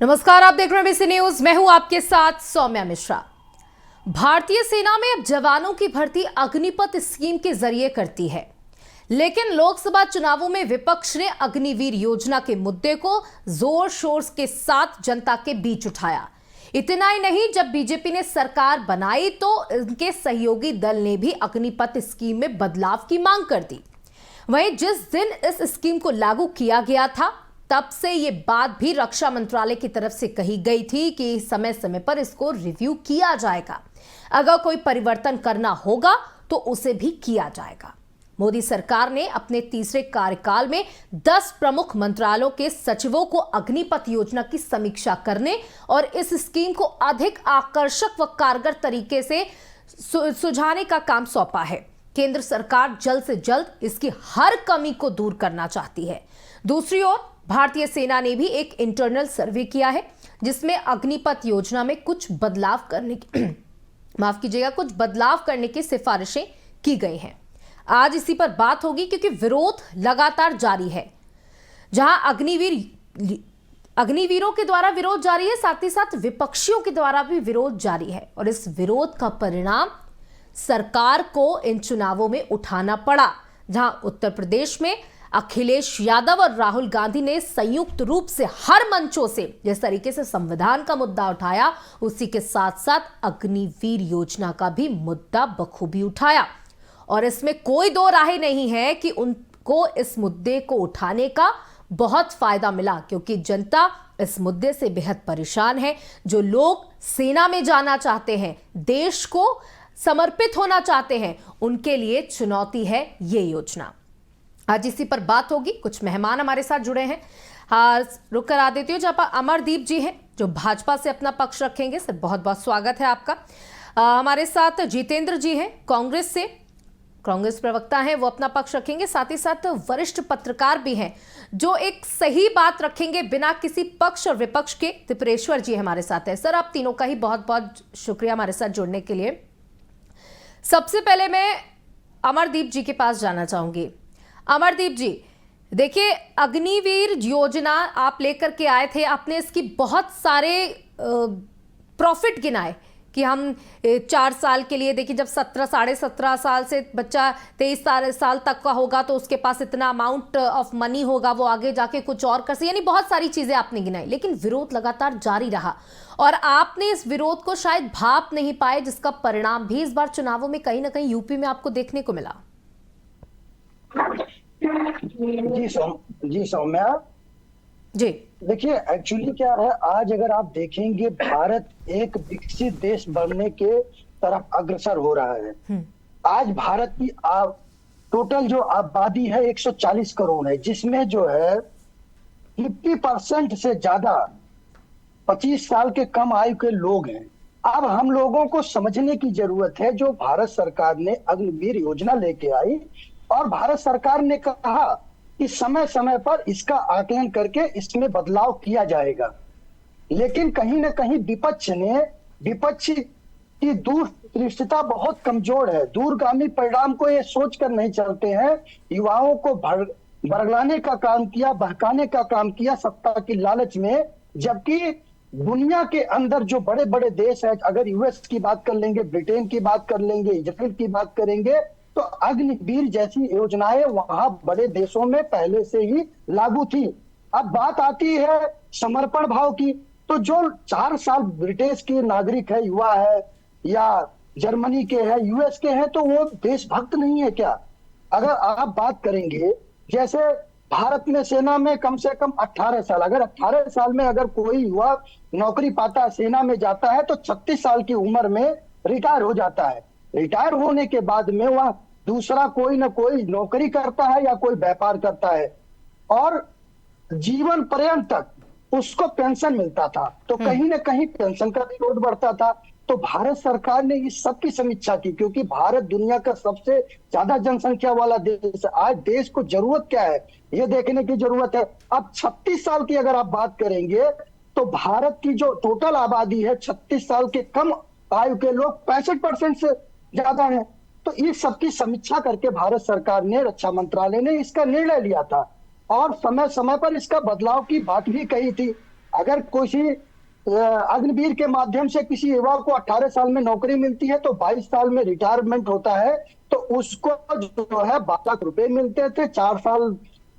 नमस्कार, आप देख रहे हैं बीसी न्यूज। मैं हूं आपके साथ सौम्या मिश्रा। भारतीय सेना में अब जवानों की भर्ती अग्निपथ स्कीम के जरिए करती है, लेकिन लोकसभा चुनावों में विपक्ष ने अग्निवीर योजना के मुद्दे को जोर शोर के साथ जनता के बीच उठाया। इतना ही नहीं, जब बीजेपी ने सरकार बनाई तो उनके सहयोगी दल ने भी अग्निपथ स्कीम में बदलाव की मांग कर दी। वहीं जिस दिन इस स्कीम को लागू किया गया था, तब से ये बात भी रक्षा मंत्रालय की तरफ से कही गई थी कि समय समय पर इसको रिव्यू किया जाएगा। अगर कोई परिवर्तन करना होगा तो उसे भी किया जाएगा। मोदी सरकार ने अपने तीसरे कार्यकाल में 10 प्रमुख मंत्रालयों के सचिवों को अग्निपथ योजना की समीक्षा करने और इस स्कीम को अधिक आकर्षक व कारगर तरीके से सुझाने का काम सौंपा है। केंद्र सरकार जल्द से जल्द इसकी हर कमी को दूर करना चाहती है। दूसरी ओर भारतीय सेना ने भी एक इंटरनल सर्वे किया है, जिसमें अग्निपथ योजना में कुछ बदलाव करने की कुछ बदलाव करने की सिफारिशें की गई हैं। आज इसी पर बात होगी, क्योंकि विरोध लगातार जारी है। जहां अग्निवीरों के द्वारा विरोध जारी है, साथ ही साथ विपक्षियों के द्वारा भी विरोध जारी है। और इस विरोध का परिणाम सरकार को इन चुनावों में उठाना पड़ा, जहां उत्तर प्रदेश में अखिलेश यादव और राहुल गांधी ने संयुक्त रूप से हर मंचों से जिस तरीके से संविधान का मुद्दा उठाया, उसी के साथ साथ अग्निवीर योजना का भी मुद्दा बखूबी उठाया। और इसमें कोई दो राय नहीं है कि उनको इस मुद्दे को उठाने का बहुत फायदा मिला, क्योंकि जनता इस मुद्दे से बेहद परेशान है। जो लोग सेना में जाना चाहते हैं, देश को समर्पित होना चाहते हैं, उनके लिए चुनौती है ये योजना। आज इसी पर बात होगी। कुछ मेहमान हमारे साथ जुड़े हैं। रुक कर आ देती हूँ। जहाँ अमरदीप जी हैं, जो भाजपा से अपना पक्ष रखेंगे। सर, बहुत बहुत स्वागत है आपका। हमारे साथ जितेंद्र जी हैं, कांग्रेस से, कांग्रेस प्रवक्ता हैं, वो अपना पक्ष रखेंगे। साथ ही साथ वरिष्ठ पत्रकार भी हैं, जो एक सही बात रखेंगे बिना किसी पक्ष और विपक्ष के। त्रिपुरेश्वर जी हमारे साथ है। सर, आप तीनों का ही बहुत बहुत शुक्रिया हमारे साथ जुड़ने के लिए। सबसे पहले मैं अमरदीप जी के पास जाना चाहूंगी। अमरदीप जी, देखिए, अग्निवीर योजना आप लेकर के आए थे। आपने इसकी बहुत सारे प्रॉफिट गिनाए कि हम 4 साल के लिए, देखिए, जब 17.5 साल से बच्चा 23 साल तक का होगा तो उसके पास इतना अमाउंट ऑफ मनी होगा, वो आगे जाके कुछ और कर सके, यानी बहुत सारी चीजें आपने गिनाई। लेकिन विरोध लगातार जारी रहा और आपने इस विरोध को शायद भाप नहीं पाए, जिसका परिणाम भी इस बार चुनावों में कहीं ना कहीं यूपी में आपको देखने को मिला। जी सौम्या जी, देखिए, एक्चुअली क्या है, आज अगर आप देखेंगे, भारत एक विकसित देश बनने के तरफ अग्रसर हो रहा है। आज भारत की टोटल जो आबादी है 140 करोड़ है, जिसमें जो है 50% से ज्यादा 25 साल के कम आयु के लोग हैं। अब हम लोगों को समझने की जरूरत है, जो भारत सरकार ने अग्निवीर योजना लेके आई और भारत सरकार ने कहा कि समय समय पर इसका आकलन करके इसमें बदलाव किया जाएगा। लेकिन कहीं ना कहीं विपक्ष की दूरदृष्टिता बहुत कमजोर है। दूरगामी परिणाम को ये सोचकर नहीं चलते हैं। युवाओं को बरगलाने का काम किया, बहकाने का काम किया सत्ता की लालच में। जबकि दुनिया के अंदर जो बड़े बड़े देश है, अगर यूएस की बात कर लेंगे, ब्रिटेन की बात कर लेंगे, इजराइल की बात करेंगे, तो अग्निवीर जैसी योजनाएं वहां बड़े देशों में पहले से ही लागू थी। अब बात आती है समर्पण भाव की, तो जो 4 साल ब्रिटिश के नागरिक है, युवा है, या जर्मनी के है, यूएस के हैं, तो वो देशभक्त नहीं है क्या? अगर आप बात करेंगे, जैसे भारत में सेना में कम से कम 18 साल, अगर 18 साल में अगर कोई युवा नौकरी पाता है, सेना में जाता है, तो 36 साल की उम्र में रिटायर हो जाता है। रिटायर होने के बाद में वह दूसरा कोई ना कोई नौकरी करता है या कोई व्यापार करता है, और जीवन पर्यंत तक उसको पेंशन मिलता था। तो कहीं ना कहीं पेंशन का भी लोड बढ़ता था। तो भारत सरकार ने इस सब की समीक्षा की, क्योंकि भारत दुनिया का सबसे ज्यादा जनसंख्या वाला देश है। आज देश को जरूरत क्या है, ये देखने की जरूरत है। अब 36 साल की अगर आप बात करेंगे, तो भारत की जो टोटल आबादी है, 36 साल के कम आयु के लोग 65% से ज्यादा है। तो इस सबकी समीक्षा करके भारत सरकार ने, रक्षा मंत्रालय ने इसका निर्णय लिया था और समय समय पर इसका बदलाव की बात भी कही थी। अगर किसी अग्निवीर के माध्यम से किसी युवा को 18 साल में नौकरी मिलती है तो 22 साल में रिटायरमेंट होता है, तो उसको जो है 12 लाख रुपए मिलते थे, 4 साल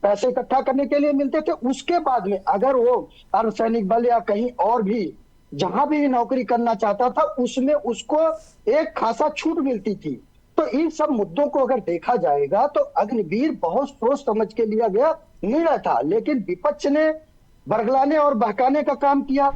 पैसे इकट्ठा करने के लिए मिलते थे। उसके बाद में अगर वो अर्धसैनिक बल या कहीं और भी जहां भी नौकरी करना चाहता था, उसमें उसको एक खासा छूट मिलती थी। तो इन सब मुद्दों को अगर देखा जाएगा तो अग्निवीर बहुत सोच समझ के लिया गया निर्णय था, लेकिन विपक्ष ने बरगलाने और बहकाने का काम किया।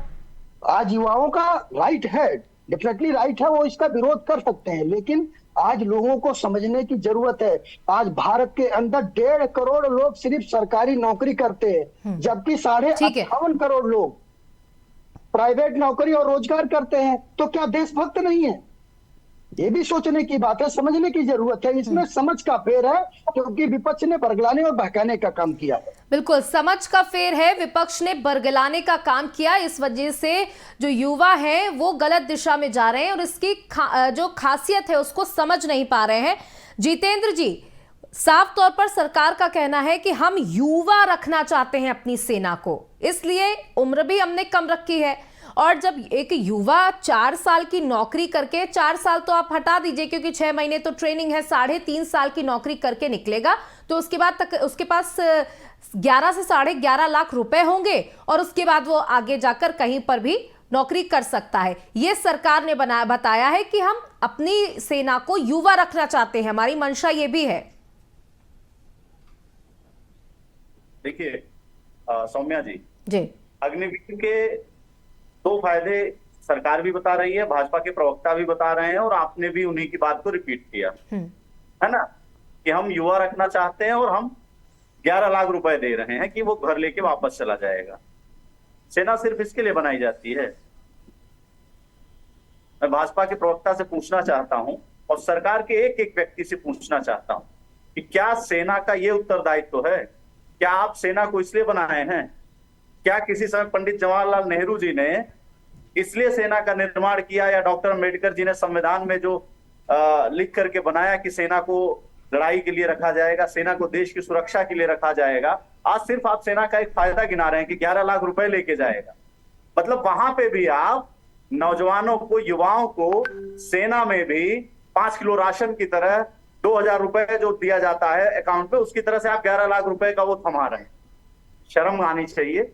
आज युवाओं का राइट है, डेफिनेटली राइट है, वो इसका विरोध कर सकते हैं, लेकिन आज लोगों को समझने की जरूरत है। आज भारत के अंदर 1.5 करोड़ लोग सिर्फ सरकारी नौकरी करते हैं, जबकि ठीक है। 58 करोड़ लोग प्राइवेट नौकरी और रोजगार करते हैं। तो क्या देशभक्त नहीं है? ये भी सोचने की बात है, समझने की जरूरत है। इसमें समझ का फेर है, क्योंकि विपक्ष ने बरगलाने और बहकाने का काम किया है। बिल्कुल समझ का फेर है, विपक्ष ने बरगलाने का काम किया। इस वजह से जो युवा हैं वो गलत दिशा में जा रहे हैं और इसकी जो खासियत है उसको समझ नहीं पा रहे हैं। जितेंद्र जी, साफ तौर पर सरकार का कहना है कि हम युवा रखना चाहते हैं अपनी सेना को, इसलिए उम्र भी हमने कम रखी है। और जब एक युवा 4 साल की नौकरी करके, 4 साल तो आप हटा दीजिए क्योंकि 6 महीने तो ट्रेनिंग है, 3.5 साल की नौकरी करके निकलेगा तो उसके बाद तक उसके पास 11 से 11.5 लाख रुपए होंगे और उसके बाद वो आगे जाकर कहीं पर भी नौकरी कर सकता है। ये सरकार ने बताया है कि हम अपनी सेना को युवा रखना चाहते हैं, हमारी मंशा ये भी है। देखिए सौम्या जी, जी, अग्निवीर के 2 फायदे सरकार भी बता रही है, भाजपा के प्रवक्ता भी बता रहे हैं और आपने भी उन्हीं की बात को रिपीट किया है ना, कि हम युवा रखना चाहते हैं और हम 11 लाख रुपए दे रहे हैं कि वो घर लेके वापस चला जाएगा। सेना सिर्फ इसके लिए बनाई जाती है। मैं भाजपा के प्रवक्ता से पूछना चाहता हूं और सरकार के एक एक व्यक्ति से पूछना चाहता हूं कि क्या सेना का ये उत्तरदायित्व है? क्या आप सेना को इसलिए बनाए हैं? क्या किसी समय पंडित जवाहरलाल नेहरू जी ने इसलिए सेना का निर्माण किया, या डॉक्टर अम्बेडकर जी ने संविधान में जो लिख करके बनाया कि सेना को लड़ाई के लिए रखा जाएगा, सेना को देश की सुरक्षा के लिए रखा जाएगा, आज सिर्फ आप सेना का एक फायदा गिना रहे हैं कि 11 लाख रुपए लेके जाएगा। मतलब वहां पे भी आप नौजवानों को, युवाओं को सेना में भी 5 किलो राशन की तरह 2,000 रुपए जो दिया जाता है अकाउंट पे, उसकी तरह से आप 11 लाख रुपए का वो थमा रहे हैं। शर्म आनी चाहिए।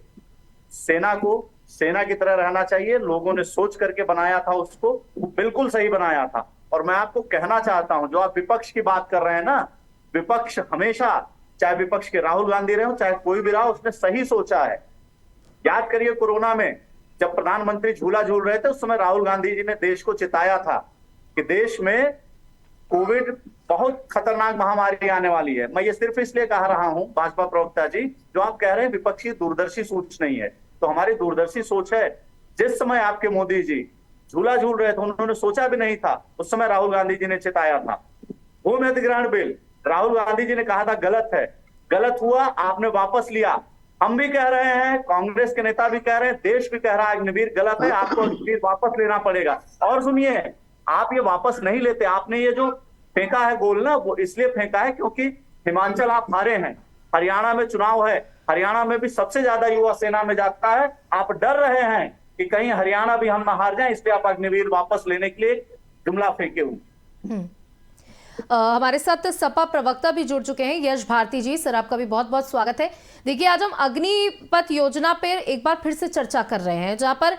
सेना को सेना की तरह रहना चाहिए। लोगों ने सोच करके बनाया था उसको, बिल्कुल सही बनाया था। और मैं आपको कहना चाहता हूं, जो आप विपक्ष की बात कर रहे हैं ना, विपक्ष हमेशा, चाहे विपक्ष के राहुल गांधी रहे हो चाहे कोई भी रहा, उसने सही सोचा है। याद करिए कोरोना में जब प्रधानमंत्री झूला झूल रहे थे, उस समय राहुल गांधी जी ने देश को चेताया था कि देश में कोविड बहुत खतरनाक महामारी आने वाली है। मैं ये सिर्फ इसलिए कह रहा हूं भाजपा प्रवक्ता जी, जो आप कह रहे हैं विपक्षी दूरदर्शी सोच नहीं है, तो हमारी दूरदर्शी सोच है। जिस समय आपके मोदी जी झूला झूल रहे थे, उन्होंने सोचा भी नहीं था, उस समय राहुल गांधी जी ने चेताया था। भूमि अधिग्रहण बिल राहुल गांधी जी ने कहा था गलत है, गलत हुआ, आपने वापस लिया। हम भी कह रहे हैं, कांग्रेस के नेता भी कह रहे हैं, देश भी कह रहा है अग्निवीर गलत है, आपको अग्निवीर वापस लेना पड़ेगा। और सुनिए, आप ये वापस नहीं लेते, आपने ये जो फेंका है गोल ना, वो इसलिए फेंका है क्योंकि हिमाचल आप हारे हैं, हरियाणा में चुनाव है, हरियाणा में भी सबसे ज्यादा युवा सेना में जाता है। आप डर रहे हैं कि कहीं हरियाणा भी हम ना हार जाएं, इसलिए आप अग्निवीर वापस लेने के लिए जुमला फेंके हुए। हमारे साथ सपा प्रवक्ता भी जुड़ चुके हैं, यश भारती जी। सर आपका भी बहुत बहुत स्वागत है। देखिए, आज हम अग्निपथ योजना पर एक बार फिर से चर्चा कर रहे हैं, जहां पर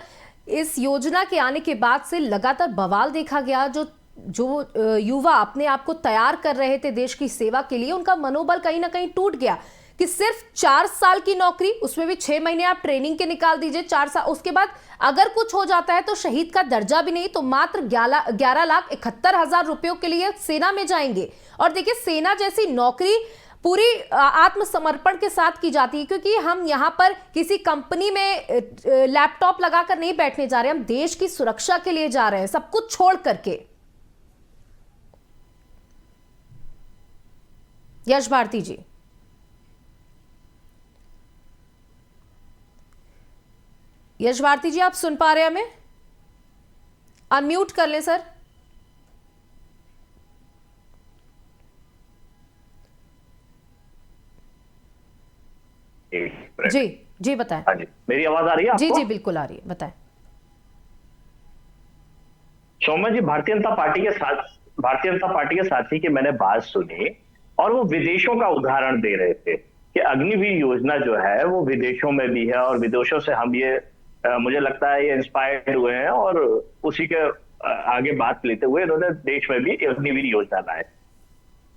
इस योजना के आने के बाद से लगातार बवाल देखा गया। जो युवा अपने आप को तैयार कर रहे थे देश की सेवा के लिए, उनका मनोबल कहीं ना कहीं टूट गया कि सिर्फ 4 साल की नौकरी, उसमें भी 6 महीने आप ट्रेनिंग के निकाल दीजिए, 4 साल, उसके बाद अगर कुछ हो जाता है तो शहीद का दर्जा भी नहीं, तो मात्र 11,71,000 रुपयों के लिए सेना में जाएंगे। और देखिए, सेना जैसी नौकरी पूरी आत्मसमर्पण के साथ की जाती है, क्योंकि हम यहां पर किसी कंपनी में लैपटॉप लगाकर नहीं बैठने जा रहे, हम देश की सुरक्षा के लिए जा रहे हैं, सब कुछ छोड़ करके। यश भारती जी, यश भारती जी, आप सुन पा रहे हैं हमें? अनम्यूट कर ले सर। जी जी बताएं। हाँ जी, मेरी आवाज आ रही है जी आपको? जी बिल्कुल आ रही है, बताएं। सौम्या जी, भारतीय जनता पार्टी के साथी की मैंने बात सुनी और वो विदेशों का उदाहरण दे रहे थे कि अग्निवीर योजना जो है वो विदेशों में भी है और विदेशों से हम ये मुझे लगता है ये इंस्पायर्ड हुए हैं और उसी के आगे बात लेते हुए इन्होंने देश में भी अग्निवीर योजना लाए।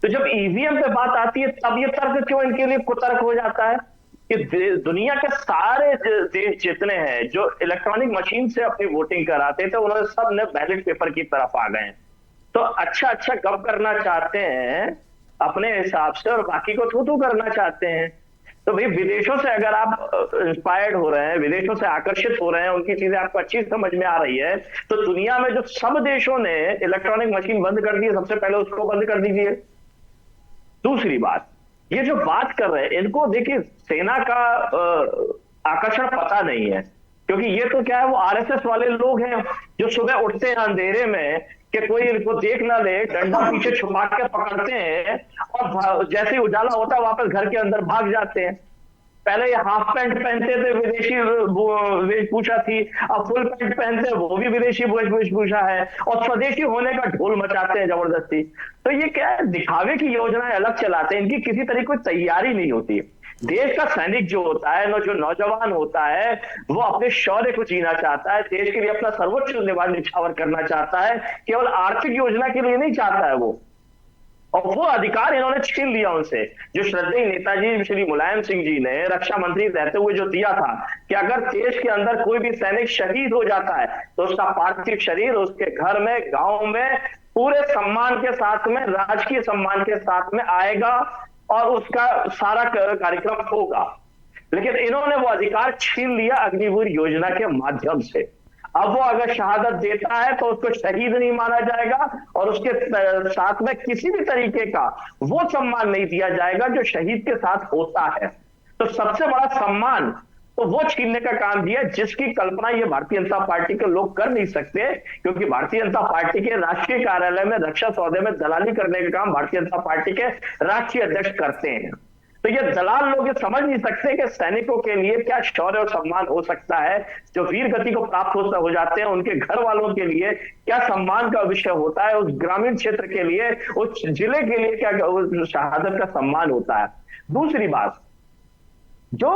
तो जब ईवीएम पे बात आती है तब ये तर्क क्यों इनके लिए कुतर्क हो जाता है कि दुनिया के सारे देश जितने हैं जो इलेक्ट्रॉनिक मशीन से अपनी वोटिंग कराते थे उन्होंने सब ने बैलेट पेपर की तरफ आ गए। तो अच्छा अच्छा गप करना चाहते हैं अपने हिसाब से और बाकी को थू थू करना चाहते हैं। तो भाई विदेशों से अगर आप इंस्पायर्ड हो रहे हैं, विदेशों से आकर्षित हो रहे हैं, उनकी चीजें आपको अच्छी समझ में आ रही है, तो दुनिया में जो सब देशों ने इलेक्ट्रॉनिक मशीन बंद कर दी है सबसे पहले उसको बंद कर दीजिए। दूसरी बात, ये जो बात कर रहे हैं इनको देखिए सेना का आकर्षण पता नहीं है, क्योंकि ये तो क्या है वो आरएसएस वाले लोग हैं जो सुबह उठते हैं अंधेरे में कि कोई इनको देख ना ले, डंडा पीछे छुपा के पकड़ते हैं और जैसे ही उजाला होता है वापस घर के अंदर भाग जाते हैं। पहले ये हाफ पैंट पहनते थे, विदेशी वेशभूषा थी, अब फुल पैंट पहनते हैं वो भी विदेशी वेशभूषा है और स्वदेशी होने का ढोल मचाते हैं जबरदस्ती। तो ये क्या है, दिखावे की योजनाएं अलग चलाते हैं, इनकी किसी तरह कोई तैयारी नहीं होती। देश का सैनिक जो होता है, जो नौजवान होता है, वो अपने शौर्य को जीना चाहता है, देश के लिए अपना सर्वोच्च निछावर करना चाहता है, केवल आर्थिक योजना के लिए नहीं चाहता है वो। और वो अधिकार इन्होंने छीन लिया उनसे, जो श्रद्धेय नेताजी श्री मुलायम सिंह जी ने रक्षा मंत्री रहते हुए जो दिया था कि अगर देश के अंदर कोई भी सैनिक शहीद हो जाता है तो उसका पार्थिव शरीर उसके घर में, गांव में पूरे सम्मान के साथ में, राजकीय सम्मान के साथ में आएगा और उसका सारा कार्यक्रम होगा। लेकिन इन्होंने वो अधिकार छीन लिया अग्निवीर योजना के माध्यम से। अब वो अगर शहादत देता है तो उसको शहीद नहीं माना जाएगा और उसके साथ में किसी भी तरीके का वो सम्मान नहीं दिया जाएगा जो शहीद के साथ होता है। तो सबसे बड़ा सम्मान तो वो छीनने का काम दिया जिसकी कल्पना ये भारतीय जनता पार्टी के लोग कर नहीं सकते, क्योंकि भारतीय जनता पार्टी के राष्ट्रीय कार्यालय में रक्षा सौदे में दलाली करने का काम भारतीय जनता पार्टी के राष्ट्रीय अध्यक्ष करते हैं। तो ये दलाल लोग ये समझ नहीं सकते कि सैनिकों के लिए क्या शौर्य और सम्मान हो सकता है, जो वीर गति को प्राप्त हो जाते हैं उनके घर वालों के लिए क्या सम्मान का विषय होता है, उस ग्रामीण क्षेत्र के लिए, उस जिले के लिए क्या शहादत का सम्मान होता है। दूसरी बात, जो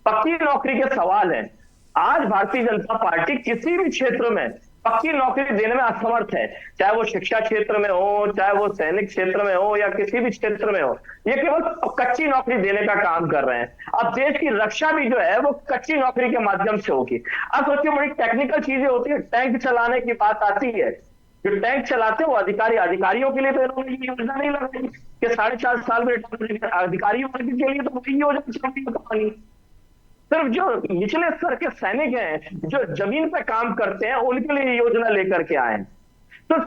पक्की नौकरी के सवाल है, आज भारतीय जनता पार्टी किसी भी क्षेत्र में पक्की नौकरी देने में असमर्थ है, चाहे वो शिक्षा क्षेत्र में हो, चाहे वो सैनिक क्षेत्र में हो या किसी भी क्षेत्र में हो। ये केवल कच्ची नौकरी देने का काम कर रहे हैं। अब देश की रक्षा भी जो है वो कच्ची नौकरी के माध्यम से होगी। अब सोचिए बड़ी टेक्निकल चीजें होती है, टैंक चलाने की बात आती है, जो टैंक चलाते हैं वो अधिकारियों के लिए तो इन्होंने ये योजना नहीं लगाई कि 4.5 साल में अधिकारियों के लिए तो वही योजना चलती है कहानी। सिर्फ जो निचले स्तर के सैनिक हैं जो जमीन पे काम करते हैं उनके लिए योजना लेकर के आए। तो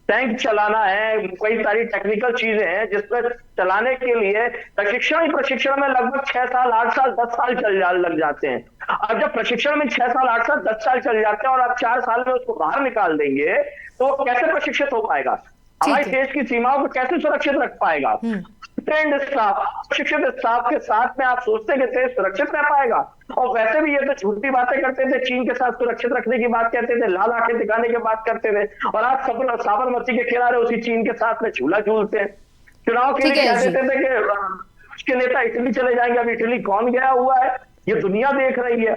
टैंक चलाना है, कई सारी टेक्निकल चीजें हैं जिसमें चलाने के लिए प्रशिक्षण में लगभग 6 साल 8 साल 10 साल लग जाते हैं। अब जब प्रशिक्षण में 6 साल 8 साल 10 साल चल जाते हैं और आप 4 साल में उसको बाहर निकाल देंगे तो कैसे प्रशिक्षित हो पाएगा, हमारे देश की सीमाओं को कैसे सुरक्षित रख पाएगा। ट्रेंड स्टाफ, प्रशिक्षित स्टाफ के साथ में आप सोचते हैं कि देश सुरक्षित रह पाएगा। और वैसे भी ये तो झूठी बातें करते थे, चीन के साथ सुरक्षित रखने की बात कहते थे, लाल आंखें दिखाने की बात करते थे, और आज साबरमती के किनारे उसी चीन के साथ में झूला झूलते हैं। चुनाव के लिए कह देते थे कि के नेता इटली चले जाएंगे, अब इटली कौन गया हुआ है, ये दुनिया देख रही है।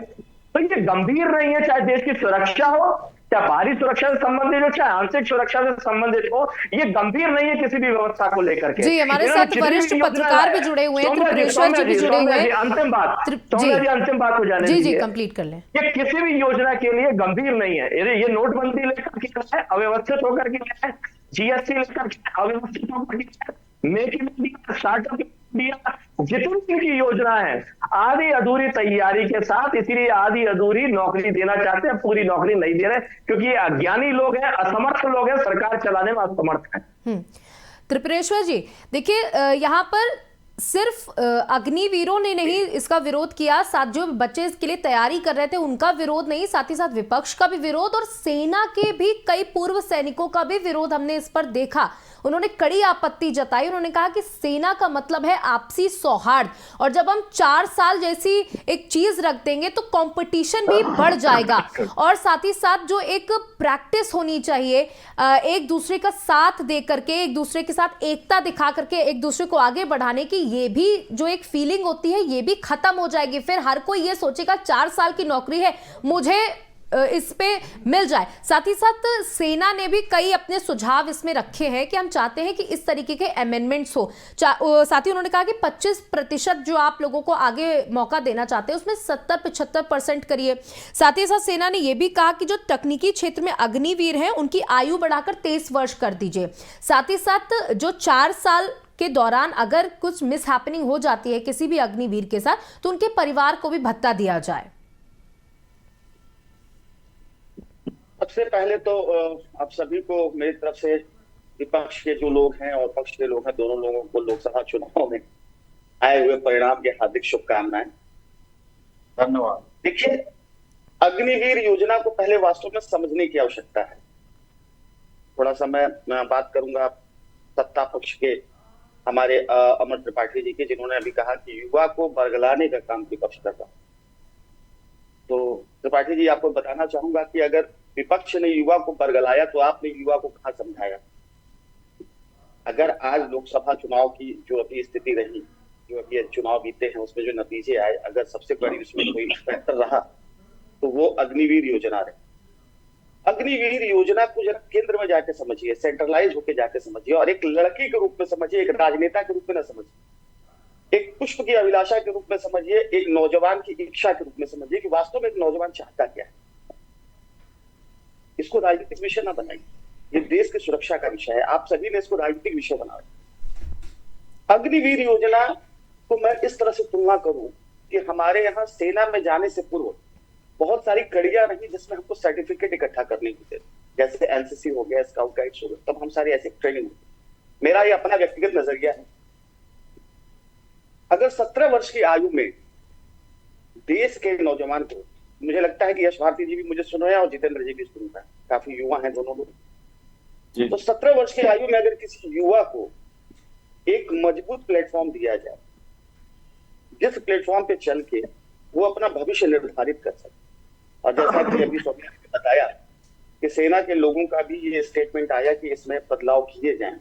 तो ये गंभीर नहीं है, चाहे देश की सुरक्षा हो, चाहे बाहरी सुरक्षा से संबंधित हो, चाहे आंतरिक सुरक्षा से संबंधित हो, ये गंभीर नहीं है किसी भी व्यवस्था को लेकर के। जी, हमारे साथ वरिष्ठ पत्रकार भी जुड़े हुए हैं, त्रिपुरेश्वर जी भी जुड़े हुए हैं। अंतिम बात हो जाने जी कंप्लीट कर लें। ये किसी भी योजना के लिए गंभीर नहीं है। ये नोटबंदी लेकर के है, अव्यवस्थित होकर के है, जीएसटी लेकर के अव्यवस्थित होकर के, make in India, startup India, जितनी की योजना है आधी अधूरी तैयारी के साथ, इसीलिए आधी अधूरी नौकरी देना चाहते हैं, पूरी नौकरी नहीं दे रहे क्योंकि ये अज्ञानी लोग हैं, असमर्थ लोग हैं, सरकार चलाने में असमर्थ है। त्रिपुरेश्वर जी देखिए, यहाँ पर सिर्फ अग्निवीरों ने नहीं इसका विरोध किया, साथ जो बच्चे इसके लिए तैयारी कर रहे थे उनका विरोध नहीं, साथ ही साथ विपक्ष का भी विरोध और सेना के भी कई पूर्व सैनिकों का भी विरोध हमने इस पर देखा। उन्होंने कड़ी आपत्ति जताई। उन्होंने कहा कि सेना का मतलब है आपसी सौहार्द, और जब हम 4 साल जैसी एक चीज रख देंगे तो कंपटीशन भी बढ़ जाएगा, और साथ ही साथ जो एक प्रैक्टिस होनी चाहिए एक दूसरे का साथ दे करके, एक दूसरे के साथ एकता दिखा करके एक दूसरे को आगे बढ़ाने की, ये भी जो एक फीलिंग होती है ये भी खत्म हो जाएगी। फिर हर कोई ये सोचेगा 4 साल की नौकरी है, मुझे इस पे मिल जाए। साथ ही साथ सेना ने भी कई अपने सुझाव इसमें रखे हैं कि हम चाहते हैं कि इस तरीके के अमेंडमेंट्स हो। साथ ही उन्होंने कहा कि 25% जो आप लोगों को आगे मौका देना चाहते हैं उसमें 70-75% करिए। साथ ही साथ सेना ने यह भी कहा कि जो तकनीकी क्षेत्र में अग्निवीर हैं उनकी आयु बढ़ाकर 23 वर्ष कर दीजिए। साथ ही साथ जो 4 साल के दौरान अगर कुछ मिस हैपनिंग हो जाती है किसी भी अग्निवीर के साथ तो उनके परिवार को भी भत्ता दिया जाए। सबसे पहले तो आप सभी को मेरी तरफ से, विपक्ष के जो लोग हैं और पक्ष के लोग हैं, दोनों लोगों को लोकसभा चुनाव में आए हुए परिणाम की हार्दिक शुभकामनाएं। धन्यवाद। देखिए, अग्निवीर योजना को पहले वास्तव में समझने की आवश्यकता है। थोड़ा सा मैं बात करूंगा सत्ता पक्ष के हमारे अमर त्रिपाठी जी के, जिन्होंने अभी कहा कि युवा को बरगलाने का काम विपक्ष कर रहा। तो त्रिपाठी जी, आपको बताना चाहूंगा कि अगर विपक्ष ने युवा को बरगलाया तो आपने युवा को कहां समझाया। अगर आज लोकसभा चुनाव की जो अभी स्थिति रही, जो अभी चुनाव बीते हैं उसमें जो नतीजे आए, अगर सबसे बड़ी उसमें कोई फैक्टर रहा तो वो अग्निवीर योजना रही। अग्निवीर योजना को जरा केंद्र में जाके समझिए, सेंट्रलाइज होकर जाके समझिए, और एक लड़की के रूप में समझिए, एक राजनेता के रूप में ना समझिए, एक पुष्प की अभिलाषा के रूप में समझिए, एक नौजवान की इच्छा के रूप में समझिए कि वास्तव में एक नौजवान चाहता क्या है। इसको राजनीतिक विषय ना बनाइए, ये देश की सुरक्षा का विषय है। आप सभी ने इसको राजनीतिक विषय बना दिया। अग्निवीर योजना को मैं इस तरह से तुलना करूं कि हमारे यहाँ सेना में जाने से पूर्व बहुत सारी कड़ियां रही जिसमें हमको सर्टिफिकेट इकट्ठा करने की थे, जैसे एनसीसी हो गया, स्काउट गाइड्स हो गया, तब हम सारे ऐसे ट्रेनिंग होती। मेरा ये अपना व्यक्तिगत नजरिया है। अगर 17 वर्ष की आयु में देश के नौजवान को, मुझे लगता है कि यश भारती जी भी मुझे सुन रहे हैं और जितेंद्र जी भी सुन रहे हैं, काफी युवा हैं दोनों लोग, तो 17 वर्ष की आयु में अगर किसी युवा को एक मजबूत प्लेटफॉर्म दिया जाए जिस प्लेटफॉर्म पे चल के वो अपना भविष्य निर्धारित कर सके, और जैसा कि अभी सौम्या ने बताया कि सेना के लोगों का भी ये स्टेटमेंट आया कि इसमें बदलाव किए जाएं,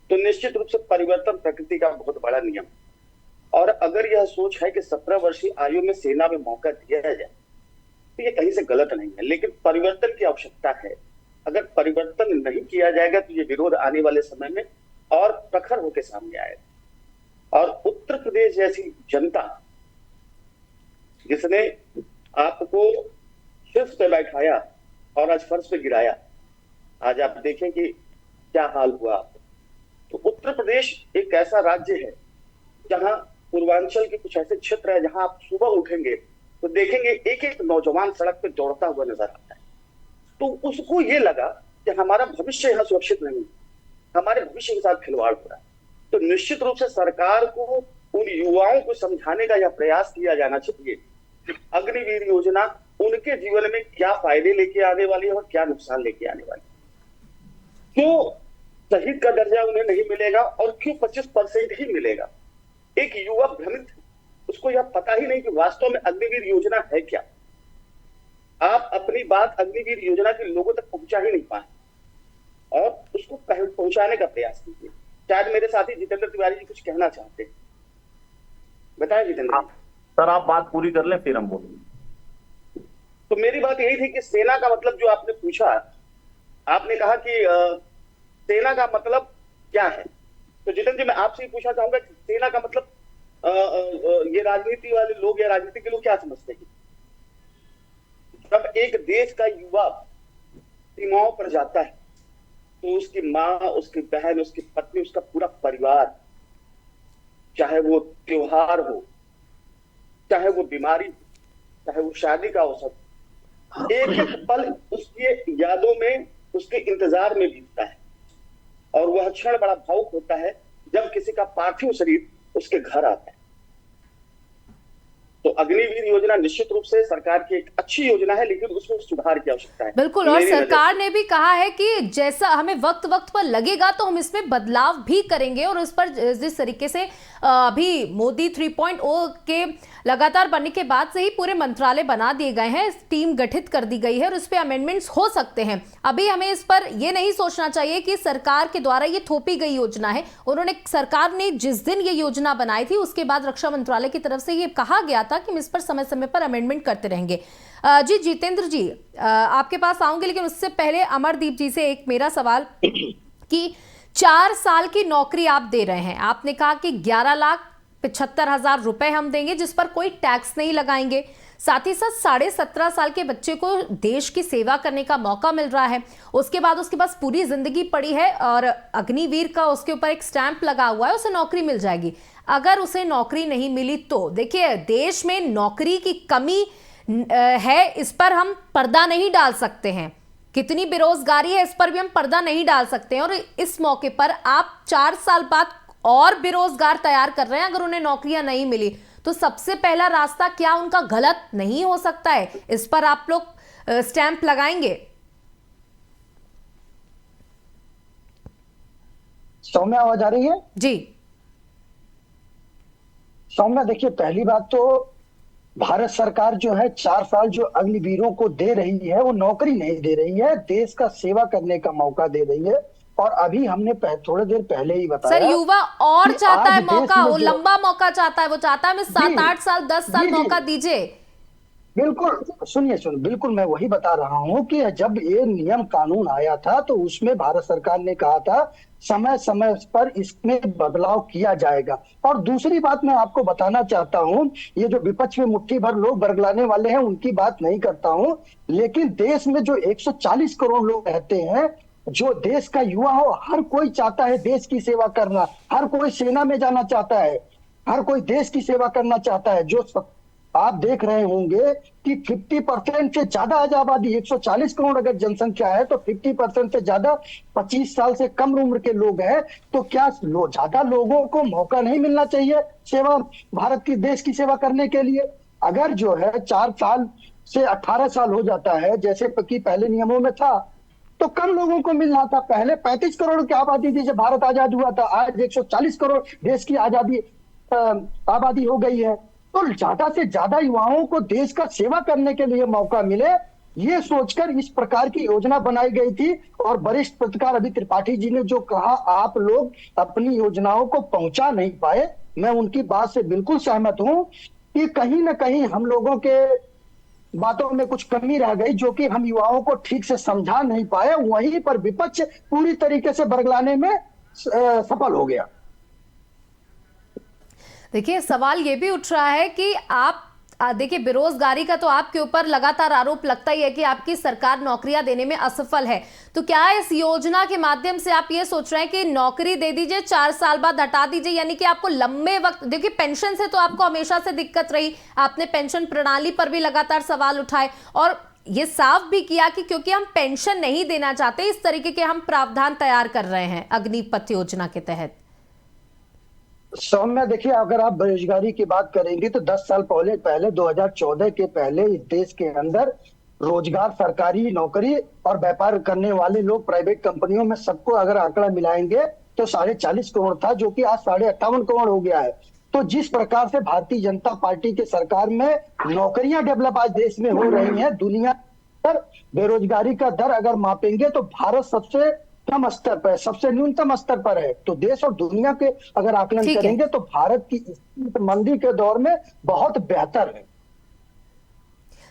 तो निश्चित रूप से परिवर्तन प्रकृति का बहुत बड़ा नियम। और अगर यह सोच है कि 17 वर्ष की आयु में सेना में मौका दिया जाए तो ये कहीं से गलत नहीं है, लेकिन परिवर्तन की आवश्यकता है। अगर परिवर्तन नहीं किया जाएगा तो ये विरोध आने वाले समय में और प्रखर होकर सामने आएगा। और उत्तर प्रदेश जैसी जनता जिसने आपको शीर्ष पे बैठाया और आज फर्श पे गिराया, आज आप देखें कि क्या हाल हुआ। तो उत्तर प्रदेश एक ऐसा राज्य है जहां पूर्वांचल के कुछ ऐसे क्षेत्र है जहां आप सुबह उठेंगे तो देखेंगे एक एक नौजवान सड़क पे दौड़ता हुआ नजर आता है। तो उसको ये लगा कि हमारा भविष्य यहाँ सुरक्षित नहीं, हमारे भविष्य के साथ खिलवाड़ हो रहा है। तो निश्चित रूप से सरकार को उन युवाओं को समझाने का यह प्रयास किया जाना चाहिए कि अग्निवीर योजना उनके जीवन में क्या फायदे लेके आने वाली है और क्या नुकसान लेके आने वाली है। क्यों शहीद का दर्जा उन्हें नहीं मिलेगा और क्यों 25% ही मिलेगा। एक युवा भ्रमित, उसको यह पता ही नहीं कि वास्तव में अग्निवीर योजना है क्या। आप अपनी बात अग्निवीर योजना के लोगों तक पहुंचा ही नहीं पाए और उसको पहुंचाने का प्रयास कीजिए। शायद मेरे साथी जितेंद्र तिवारी जी कुछ कहना चाहते हैं, बताएं जितेंद्र। सर आप बात पूरी कर लें फिर हम बोलेंगे। तो मेरी बात यही थी कि सेना का मतलब जो आपने पूछा, आपने कहा कि सेना का मतलब क्या है, तो जितेंद्र जी मैं आपसे ही पूछना चाहूंगा कि सेना का मतलब ये राजनीति वाले लोग या राजनीति के लोग क्या समझते हैं। जब एक देश का युवा सीमाओं पर जाता है तो उसकी माँ, उसकी बहन, उसकी पत्नी, उसका पूरा परिवार, चाहे वो त्योहार हो, चाहे वो बीमारी, चाहे वो शादी का अवसर, एक एक पल उसकी यादों में, उसके इंतजार में बीतता है। और वह क्षण बड़ा भावुक होता है जब किसी का पार्थिव शरीर उसके घर आते हैं। तो अग्निवीर योजना निश्चित रूप से सरकार की एक अच्छी योजना है, लेकिन उसमें सुधार की आवश्यकता है। बिल्कुल, और सरकार ने भी कहा है कि जैसा हमें वक्त वक्त पर लगेगा तो हम इसमें बदलाव भी करेंगे, और इस पर जिस तरीके से अभी मोदी 3.0 के लगातार बनने के बाद से ही पूरे मंत्रालय बना दिए गए हैं, टीम गठित कर दी गई है और इस पे अमेंडमेंट्स हो सकते हैं। अभी हमें इस पर यह नहीं सोचना चाहिए कि सरकार के द्वारा ये थोपी गई योजना है। सरकार ने जिस दिन ये योजना बनाई थी उसके बाद रक्षा मंत्रालय की तरफ से ये कहा गया था कि हम इस पर समय समय पर अमेंडमेंट करते रहेंगे। जी जितेंद्र जी, आपके पास आऊंगे, लेकिन उससे पहले अमरदीप जी से एक मेरा सवाल कि 4 साल की नौकरी आप दे रहे हैं, आपने कहा कि 11,75,000 रुपए हम देंगे जिस पर कोई टैक्स नहीं लगाएंगे, साथ ही साथ 17.5 साल के बच्चे को देश की सेवा करने का मौका मिल रहा है, उसके बाद उसके पास पूरी जिंदगी पड़ी है और अग्निवीर का उसके ऊपर एक स्टैंप लगा हुआ है, उसे नौकरी मिल जाएगी। अगर उसे नौकरी नहीं मिली तो देखिए, देश में नौकरी की कमी है, इस पर हम पर्दा नहीं डाल सकते हैं, कितनी बेरोजगारी है इस पर भी हम पर्दा नहीं डाल सकते हैं, और इस मौके पर आप 4 साल बाद और बेरोजगार तैयार कर रहे हैं। अगर उन्हें नौकरियां नहीं मिली तो सबसे पहला रास्ता क्या उनका गलत नहीं हो सकता है? इस पर आप लोग स्टैंप लगाएंगे? सौम्या, आवाज आ रही है? जी सौम्या, देखिए, पहली बात तो भारत सरकार जो है 4 साल जो अग्निवीरों को दे रही है वो नौकरी नहीं दे रही है, देश का सेवा करने का मौका दे रही है। और अभी हमने थोड़ी देर पहले ही बताया, सर, युवा और चाहता है मौका, वो जो लंबा मौका चाहता है, वो चाहता है मैं 7-8 साल 10 साल मौका दीजिए। बिल्कुल, सुनिए, बिल्कुल मैं वही बता रहा हूं कि जब ये नियम कानून आया था तो उसमें भारत सरकार ने कहा था समय समय पर इसमें बदलाव किया जाएगा। और दूसरी बात मैं आपको बताना चाहता हूं, ये जो विपक्ष में मुट्ठी भर लोग बरगलाने वाले हैं उनकी बात नहीं करता हूं, लेकिन देश में जो 140 करोड़ लोग रहते हैं, जो देश का युवा हो, हर कोई चाहता है देश की सेवा करना, हर कोई सेना में जाना चाहता है, हर कोई देश की सेवा करना चाहता है। जो आप देख रहे होंगे कि 50% से ज्यादा आबादी, 140 करोड़ अगर जनसंख्या है तो 50% से ज्यादा 25 साल से कम उम्र के लोग हैं। तो क्या ज्यादा लोगों को मौका नहीं मिलना चाहिए सेवा, भारत की देश की सेवा करने के लिए? अगर जो है 4 साल से 18 साल हो जाता है जैसे कि पहले नियमों में था, तो कम लोगों को मिलना था। पहले 35 करोड़ की आबादी थी जब भारत आजाद हुआ था, आज 140 करोड़ देश की आबादी हो गई है। तो ज्यादा से ज्यादा युवाओं को देश का सेवा करने के लिए मौका मिले, ये सोचकर इस प्रकार की योजना बनाई गई थी। और वरिष्ठ पत्रकार अभी त्रिपाठी जी ने जो कहा, आप लोग अपनी योजनाओं को पहुंचा नहीं पाए, मैं उनकी बात से बिल्कुल सहमत हूं कि कहीं ना कहीं हम लोगों के बातों में कुछ कमी रह गई, जो कि हम युवाओं को ठीक से समझा नहीं पाए। वहीं पर विपक्ष पूरी तरीके से बरगलाने में सफल हो गया। देखिए, सवाल ये भी उठ रहा है कि आप देखिए, बेरोजगारी का तो आपके ऊपर लगातार आरोप लगता ही है कि आपकी सरकार नौकरियां देने में असफल है। तो क्या इस योजना के माध्यम से आप ये सोच रहे हैं कि नौकरी दे दीजिए, 4 साल बाद हटा दीजिए, यानी कि आपको लंबे वक्त, देखिए पेंशन से तो आपको हमेशा से दिक्कत रही, आपने पेंशन प्रणाली पर भी लगातार सवाल उठाए और ये साफ भी किया कि क्योंकि हम पेंशन नहीं देना चाहते, इस तरीके के हम प्रावधान तैयार कर रहे हैं अग्निपथ योजना के तहत। सौम्या, देखिए, अगर आप बेरोजगारी की बात करेंगे तो 10 साल पहले 2014 के पहले इस देश के अंदर रोजगार, सरकारी नौकरी और व्यापार करने वाले लोग प्राइवेट कंपनियों में सबको अगर आंकड़ा मिलाएंगे तो 40.5 करोड़ था, जो कि आज 58.5 करोड़ हो गया है। तो जिस प्रकार से भारतीय जनता पार्टी के सरकार में नौकरियां डेवलप आज देश में हो रही हैं, दुनिया पर बेरोजगारी का दर अगर मापेंगे तो भारत सबसे कम स्तर पर, सबसे न्यूनतम स्तर पर है। तो देश और दुनिया के अगर आकलन करेंगे तो भारत की मंदी के दौर में बहुत बेहतर है।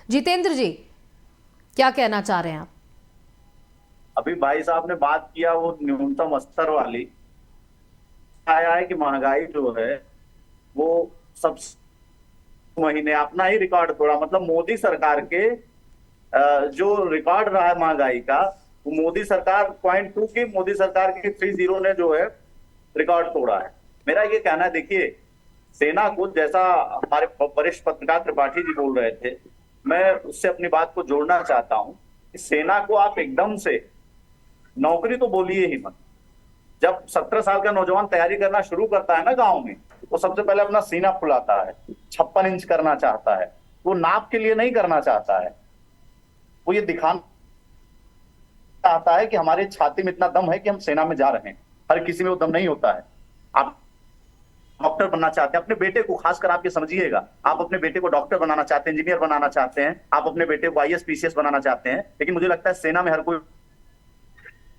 जितेंद्र जी, क्या कहना चाह रहे हैं आप? अभी भाई साहब ने बात किया वो न्यूनतम स्तर वाली, आया है कि महंगाई जो है वो सब महीने अपना ही रिकॉर्ड तोड़ा। मतलब मोदी सरकार के जो रिकॉर्ड रहा है महंगाई का, वो मोदी सरकार 0.2 की, मोदी सरकार की 30 ने जो है रिकॉर्ड तोड़ा है। मेरा ये कहना है, देखिए, सेना को, जैसा हमारे वरिष्ठ पत्रकार त्रिपाठी जी बोल रहे थे, मैं उससे अपनी बात को जोड़ना चाहता हूं कि सेना को आप एकदम से नौकरी तो बोलिए ही मत। जब 17 साल का नौजवान तैयारी करना शुरू करता है ना गांव में, वो सबसे पहले अपना सीना फुलाता है, 56 इंच करना चाहता है। वो नाप के लिए नहीं करना चाहता है, वो ये दिखाना चाहता है कि हमारे छाती में इतना दम है कि हम सेना में जा रहे हैं। हर किसी में वो दम नहीं होता है। आप डॉक्टर बनना चाहते हैं, अपने बेटे को, खासकर आप ये समझिएगा, आप अपने बेटे को डॉक्टर बनाना चाहते हैं, इंजीनियर बनाना चाहते हैं, आप अपने बेटे को IAS PCS बनाना चाहते हैं, लेकिन मुझे लगता है सेना में हर कोई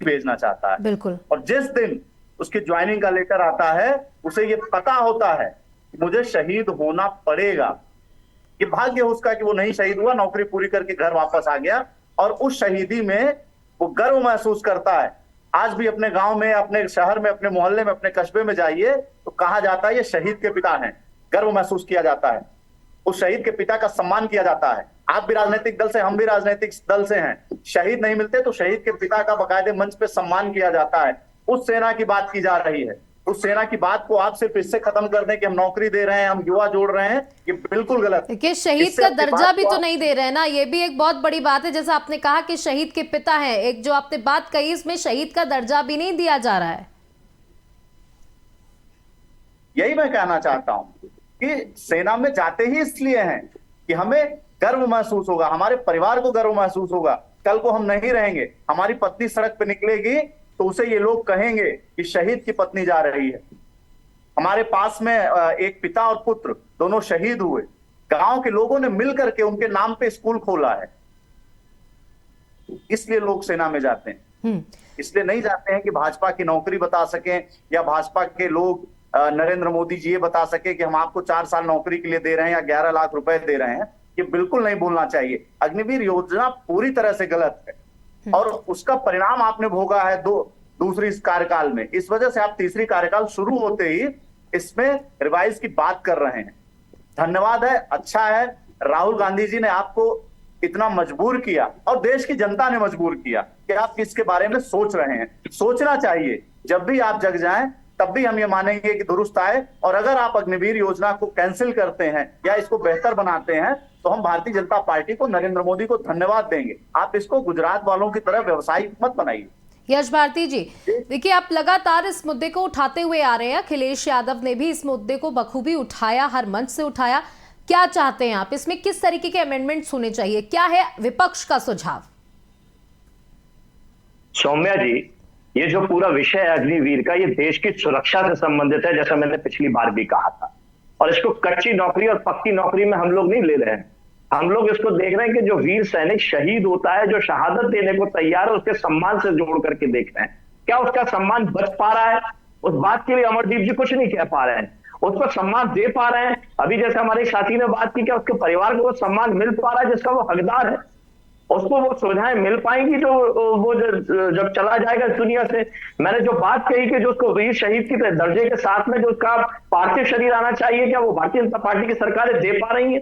भेजना चाहता है। बिल्कुल। और जिस दिन उसकी ज्वाइनिंग का लेटर आता है, उसे ये पता होता है कि मुझे शहीद होना पड़ेगा। ये भाग्य उसका कि वो नहीं शहीद हुआ, नौकरी पूरी करके घर वापस आ गया, और उस शहीदी में वो गर्व महसूस करता है। आज भी अपने गांव में, अपने शहर में, अपने मोहल्ले में, अपने कस्बे में जाइए तो कहा जाता है ये शहीद के पिता हैं, गर्व महसूस किया जाता है, उस शहीद के पिता का सम्मान किया जाता है। आप भी राजनीतिक दल से, हम भी राजनीतिक दल से हैं, शहीद नहीं मिलते तो शहीद के पिता का बाकायदे मंच पे सम्मान किया जाता है। उस सेना की बात की जा रही है। उस सेना की बात को आप सिर्फ इससे खत्म कर दें कि हम नौकरी दे रहे हैं, हम युवा जोड़ रहे हैं, ये बिल्कुल गलत। देखिए, शहीद का दर्जा भी तो नहीं दे रहे हैं ना, ये भी एक बहुत बड़ी बात है। जैसा आपने कहा कि शहीद के पिता हैं, एक जो आपने बात कही, इसमें शहीद का दर्जा भी नहीं दिया जा रहा है। यही मैं कहना चाहता हूं कि सेना में जाते ही इसलिए हैं कि हमें गर्व महसूस होगा, हमारे परिवार को गर्व महसूस होगा। कल को हम नहीं रहेंगे, हमारी पत्नी सड़क पे निकलेगी तो उसे ये लोग कहेंगे कि शहीद की पत्नी जा रही है। हमारे पास में एक पिता और पुत्र दोनों शहीद हुए, गांव के लोगों ने मिलकर के उनके नाम पे स्कूल खोला है। इसलिए लोग सेना में जाते हैं। इसलिए नहीं जाते हैं कि भाजपा की नौकरी बता सकें, या भाजपा के लोग नरेंद्र मोदी जी ये बता सके कि हम आपको 4 साल नौकरी के लिए दे रहे हैं या 11 लाख रुपए दे रहे हैं। ये बिल्कुल नहीं बोलना चाहिए। अग्निवीर योजना पूरी तरह से गलत है, और उसका परिणाम आपने भोगा है दूसरी इस कार्यकाल में। इस वजह से आप तीसरी कार्यकाल शुरू होते ही इसमें रिवाइज की बात कर रहे हैं। धन्यवाद है, अच्छा है, राहुल गांधी जी ने आपको इतना मजबूर किया और देश की जनता ने मजबूर किया कि आप इसके बारे में सोच रहे हैं। सोचना चाहिए, जब भी आप जग जाएं तब भी हम ये मानेंगे कि दुरुस्त आए। और अगर आप अग्निवीर योजना को कैंसिल करते हैं या इसको बेहतर बनाते हैं तो हम भारतीय जनता पार्टी को, नरेंद्र मोदी को धन्यवाद देंगे। आप इसको गुजरात वालों की तरह व्यवसायिक मत बनाइए। यश भारती जी, देखिए, आप लगातार इस मुद्दे को उठाते हुए आ रहे हैं। अखिलेश यादव ने भी इस मुद्दे को बखूबी उठाया, हर मंच से उठाया। क्या चाहते हैं आप इसमें, किस तरीके के अमेंडमेंट्स होने चाहिए, क्या है विपक्ष का सुझाव? सौम्या जी, ये जो पूरा विषय है अग्निवीर का, ये देश की सुरक्षा से संबंधित है, जैसा मैंने पिछली बार भी कहा था। और इसको कच्ची नौकरी और पक्की नौकरी में हम लोग नहीं ले रहे हैं। हम लोग इसको देख रहे हैं कि जो वीर सैनिक शहीद होता है, जो शहादत देने को तैयार है, उसके सम्मान से जोड़ करके देख रहे हैं। क्या उसका सम्मान बच पा रहा है? उस बात के लिए अमरदीप जी कुछ नहीं कह पा रहे हैं। उसको सम्मान दे पा रहे हैं? अभी जैसे हमारे साथी ने बात की, क्या उसके परिवार को वो सम्मान मिल पा रहा है जिसका वो हकदार है? उसको वो सुविधाएं मिल पाएंगी जो वो जब चला जाएगा इस दुनिया से? मैंने जो बात कही कि जो उसको वीर शहीद की दर्जे के साथ में जो उसका पार्थिव शरीर आना चाहिए, क्या वो भारतीय जनता पार्टी की सरकारें दे पा रही है?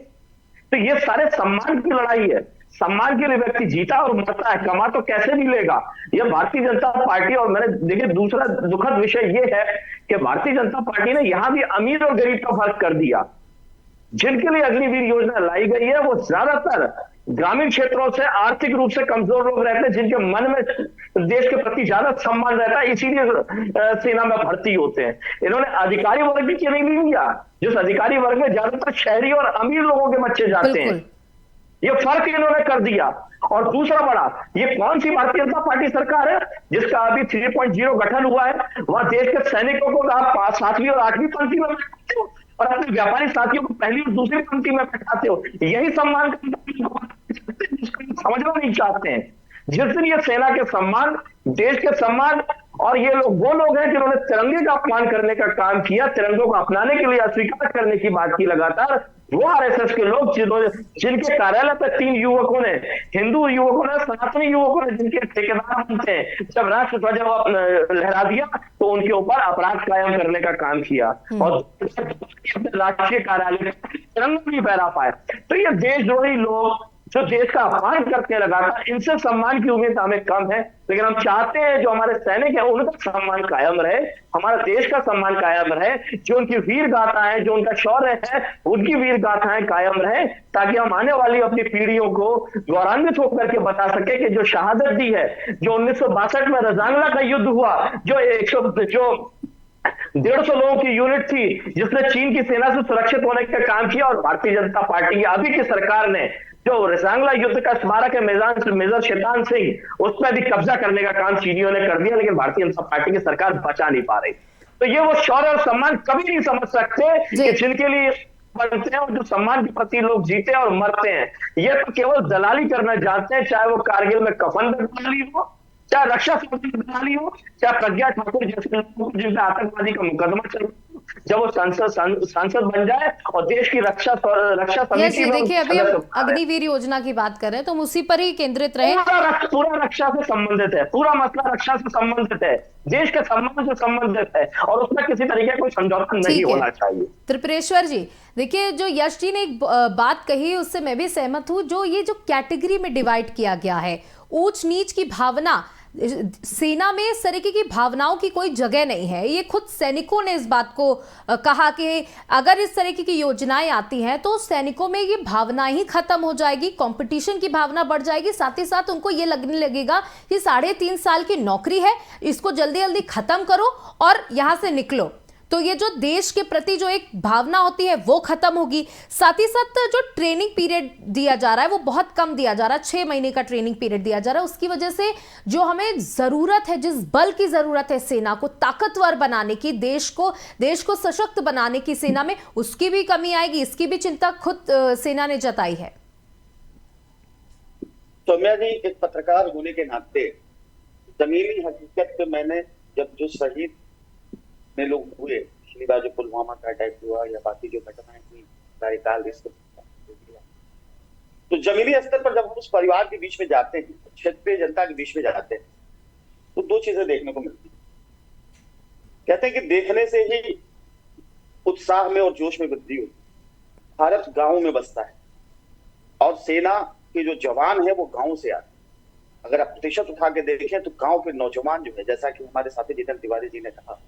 तो ये सारे सम्मान की लड़ाई है। सम्मान के लिए व्यक्ति जीता और मरता है, कमा तो कैसे भी लेगा। ये भारतीय जनता पार्टी, और मैंने देखिए दूसरा दुखद विषय ये है कि भारतीय जनता पार्टी ने यहां भी अमीर और गरीब का फर्क कर दिया। जिनके लिए अग्निवीर योजना लाई गई है वो ज्यादातर ग्रामीण क्षेत्रों से आर्थिक रूप से कमजोर लोग रहते हैं, जिनके मन में देश के प्रति ज्यादा सम्मान रहता है, इसीलिए सेना में भर्ती होते हैं। इन्होंने अधिकारी वर्ग की नहीं लिया, जिस अधिकारी वर्ग में ज्यादातर शहरी और अमीर लोगों के बच्चे जाते हैं। ये फर्क इन्होंने कर दिया। और दूसरा बड़ा, ये कौन सी भारतीय जनता पार्टी सरकार है जिसका अभी 3.0 गठन हुआ है? वहां देश के सैनिकों को आप 7वीं और 8वीं पंक्ति में बैठाते हो और अपने व्यापारी साथियों को पहली और दूसरी पंक्ति में बैठाते हो। यही सम्मान समझना नहीं चाहते हैं। जिस दिन ये सेना के सम्मान, देश के सम्मान, और ये लोग वो लोग हैं जिन्होंने तिरंगे का अपमान करने का काम किया, तिरंगों को अपनाने के लिए अस्वीकार करने की बात की लगातार, वो आरएसएस के लोग जिनके कार्यालय पर 3 युवकों ने, हिंदू युवकों ने, सनातनी युवकों ने, जिनके ठेकेदार बनते हैं, जब राष्ट्र ध्वज लहरा दिया तो उनके ऊपर अपराध कायम करने का काम किया और राष्ट्रीय कार्यालय तिरंगा नहीं फहरा पाए। तो ये देशद्रोही लोग जो देश का अपमान करते लगातार, इनसे सम्मान की उम्मीद हमें कम है। लेकिन हम चाहते हैं जो हमारे सैनिक हैं उनका सम्मान कायम रहे, हमारा देश का सम्मान कायम रहे, जो उनकी वीर गाथाएं, जो उनका शौर्य है, उनकी वीर गाथाएं कायम रहे, ताकि हम आने वाली अपनी पीढ़ियों को गौरवान्वित होकर के बता सके कि जो शहादत दी है, जो 1962 में रजांगला का युद्ध हुआ, जो 150 लोगों की यूनिट थी जिसने चीन की सेना से सुरक्षित होने का काम किया, और भारतीय जनता पार्टी की अभी की सरकार ने जो रसांगला युद्ध का स्मारक है मेजर शैतान सिंह, उसमें भी कब्जा करने का काम चीनियों ने कर दिया, लेकिन भारतीय जनता पार्टी की सरकार बचा नहीं पा रही। तो ये वो शौर्य और सम्मान कभी नहीं समझ सकते कि जिनके लिए बनते हैं और जो सम्मान के प्रति लोग जीते और मरते हैं, ये तो केवल दलाली करना जानते हैं, चाहे वो कारगिल में कफन दलाली हो, चाहे रक्षा दलाली हो, चाहे प्रज्ञा ठाकुर जैसे लोगों को जिनपे आतंकवादी का मुकदमा चल, जब वो सांसद बन जाए और देश की रक्षा समिति में देखिए अभी हम अग्निवीर योजना की बात कर रहे हैं तो हम उसी पर ही केंद्रित रहे। पूरा रक्षा से संबंधित है, पूरा मसला रक्षा से संबंधित है, देश के सम्मान से संबंधित है, और उसमें किसी तरीके का कोई समझौता नहीं होना चाहिए। त्रिपुरेश्वर जी, देखिए जो यश जी ने एक बात कही उससे मैं भी सहमत हूं, जो ये जो कैटेगरी में डिवाइड किया गया है, ऊंच नीच की भावना, सेना में इस तरीके की भावनाओं की कोई जगह नहीं है। ये खुद सैनिकों ने इस बात को कहा कि अगर इस तरीके की योजनाएं आती हैं तो सैनिकों में ये भावना ही खत्म हो जाएगी, कंपटीशन की भावना बढ़ जाएगी, साथ ही साथ उनको ये लगने लगेगा कि 3.5 साल की नौकरी है, इसको जल्दी जल्दी खत्म करो और यहां से निकलो। तो ये जो देश के प्रति जो एक भावना होती है वो खत्म होगी। साथ ही साथ जो ट्रेनिंग पीरियड दिया जा रहा है वो बहुत कम दिया जा रहा है, 6 महीने का ट्रेनिंग पीरियड दिया जा रहा है। उसकी वजह से जो हमें जरूरत है, जिस बल की जरूरत है सेना को ताकतवर बनाने की, देश को सशक्त बनाने की सेना में, उसकी भी कमी आएगी। इसकी भी चिंता खुद सेना ने जताई है। सौम्या जी, एक पत्रकार होने के नाते जमीनी हकीकत पे मैंने जब जो शहीद में लोग हुए, पिछली बार जो पुलवामा का अटैक हुआ या बाकी जो घटनाएं हुई कार्यकाल, तो जमीनी स्तर पर जब हम उस परिवार के बीच में जाते हैं, क्षेत्रीय जनता के बीच में जाते हैं, तो 2 चीजें देखने को मिलती है। कहते हैं कि देखने से ही उत्साह में और जोश में वृद्धि होती है। भारत गांव में बसता है और सेना के जो जवान है वो गांव से आते हैं। अगर आप प्रतिशत उठा के देखें तो गांव के नौजवान जो है, जैसा कि हमारे साथी जितेंद्र तिवारी जी ने कहा,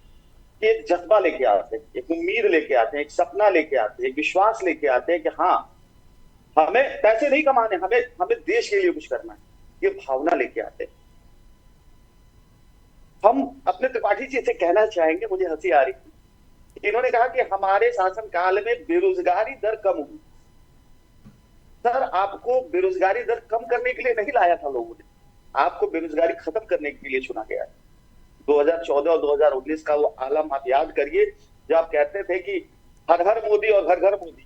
कि एक जज्बा लेके आते हैं, एक उम्मीद लेके आते हैं, एक सपना लेके आते हैं, एक विश्वास लेके आते हैं कि हाँ, हमें पैसे नहीं कमाने, हमें देश के लिए कुछ करना है, ये भावना लेके आते हैं। हम अपने त्रिपाठी जी से कहना चाहेंगे, मुझे हंसी आ रही थी, इन्होंने कहा कि हमारे शासन काल में बेरोजगारी दर कम हुई। सर, आपको बेरोजगारी दर कम करने के लिए नहीं लाया था लोगों ने, आपको बेरोजगारी खत्म करने के लिए चुना गया है। 2014 और 2019 का वो आलम आप याद करिए, जब आप कहते थे कि हर हर मोदी और घर घर मोदी।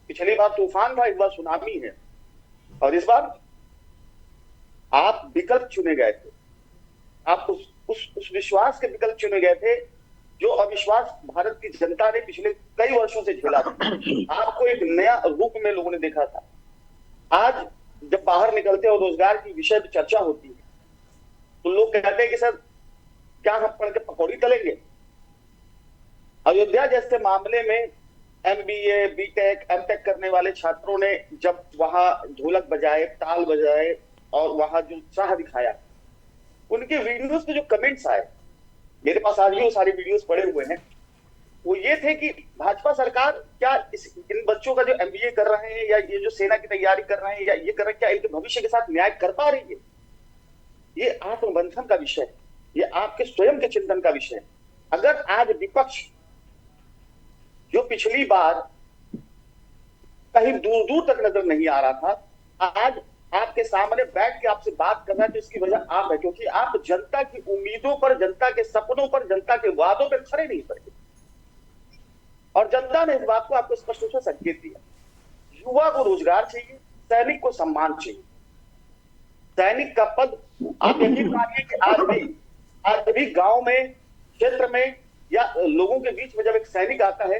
पिछली बार तूफान था, इस बार सुनामी है, और इस बार आप विकल्प चुने गए थे। आप उस विश्वास के विकल्प चुने गए थे जो अविश्वास भारत की जनता ने पिछले कई वर्षों से झेला था। आपको एक नया रूप में लोगों ने देखा था। आज जब बाहर निकलते और रोजगार की विषय पर चर्चा होती है तो लोग कहते हैं कि सर क्या हम पढ़ के पकौड़ी तलेंगे। अयोध्या जैसे मामले में MBA, BTech, MTech करने वाले छात्रों ने जब वहां ढोलक बजाए, ताल बजाए और वहां जो उत्साह दिखाया, उनके वीडियोस पे जो कमेंट्स आए, मेरे पास आज भी वो सारे वीडियोस पड़े हुए हैं, वो ये थे कि भाजपा सरकार क्या इन बच्चों का जो MBA कर रहे हैं या ये जो सेना की तैयारी कर रहे हैं या ये कर रहे हैं, क्या इनके भविष्य के साथ न्याय कर पा रही है। ये आत्मबंधन का विषय है, ये आपके स्वयं के चिंतन का विषय है। अगर आज विपक्ष जो पिछली बार कहीं दूर दूर तक नजर नहीं आ रहा था, आज आपके सामने बैठ के आपसे बात कर रहा है, तो इसकी वजह आप है, क्योंकि आप जनता की उम्मीदों पर, जनता के सपनों पर, जनता के वादों पर खड़े नहीं पड़े। और जनता ने इस बात को आपको स्पष्ट रूप से संकेत दिया। युवा को रोजगार चाहिए, सैनिक को सम्मान चाहिए। सैनिक का पद, आप यकीन मानिए कि आज भी गांव में, क्षेत्र में या लोगों के बीच में जब एक सैनिक आता है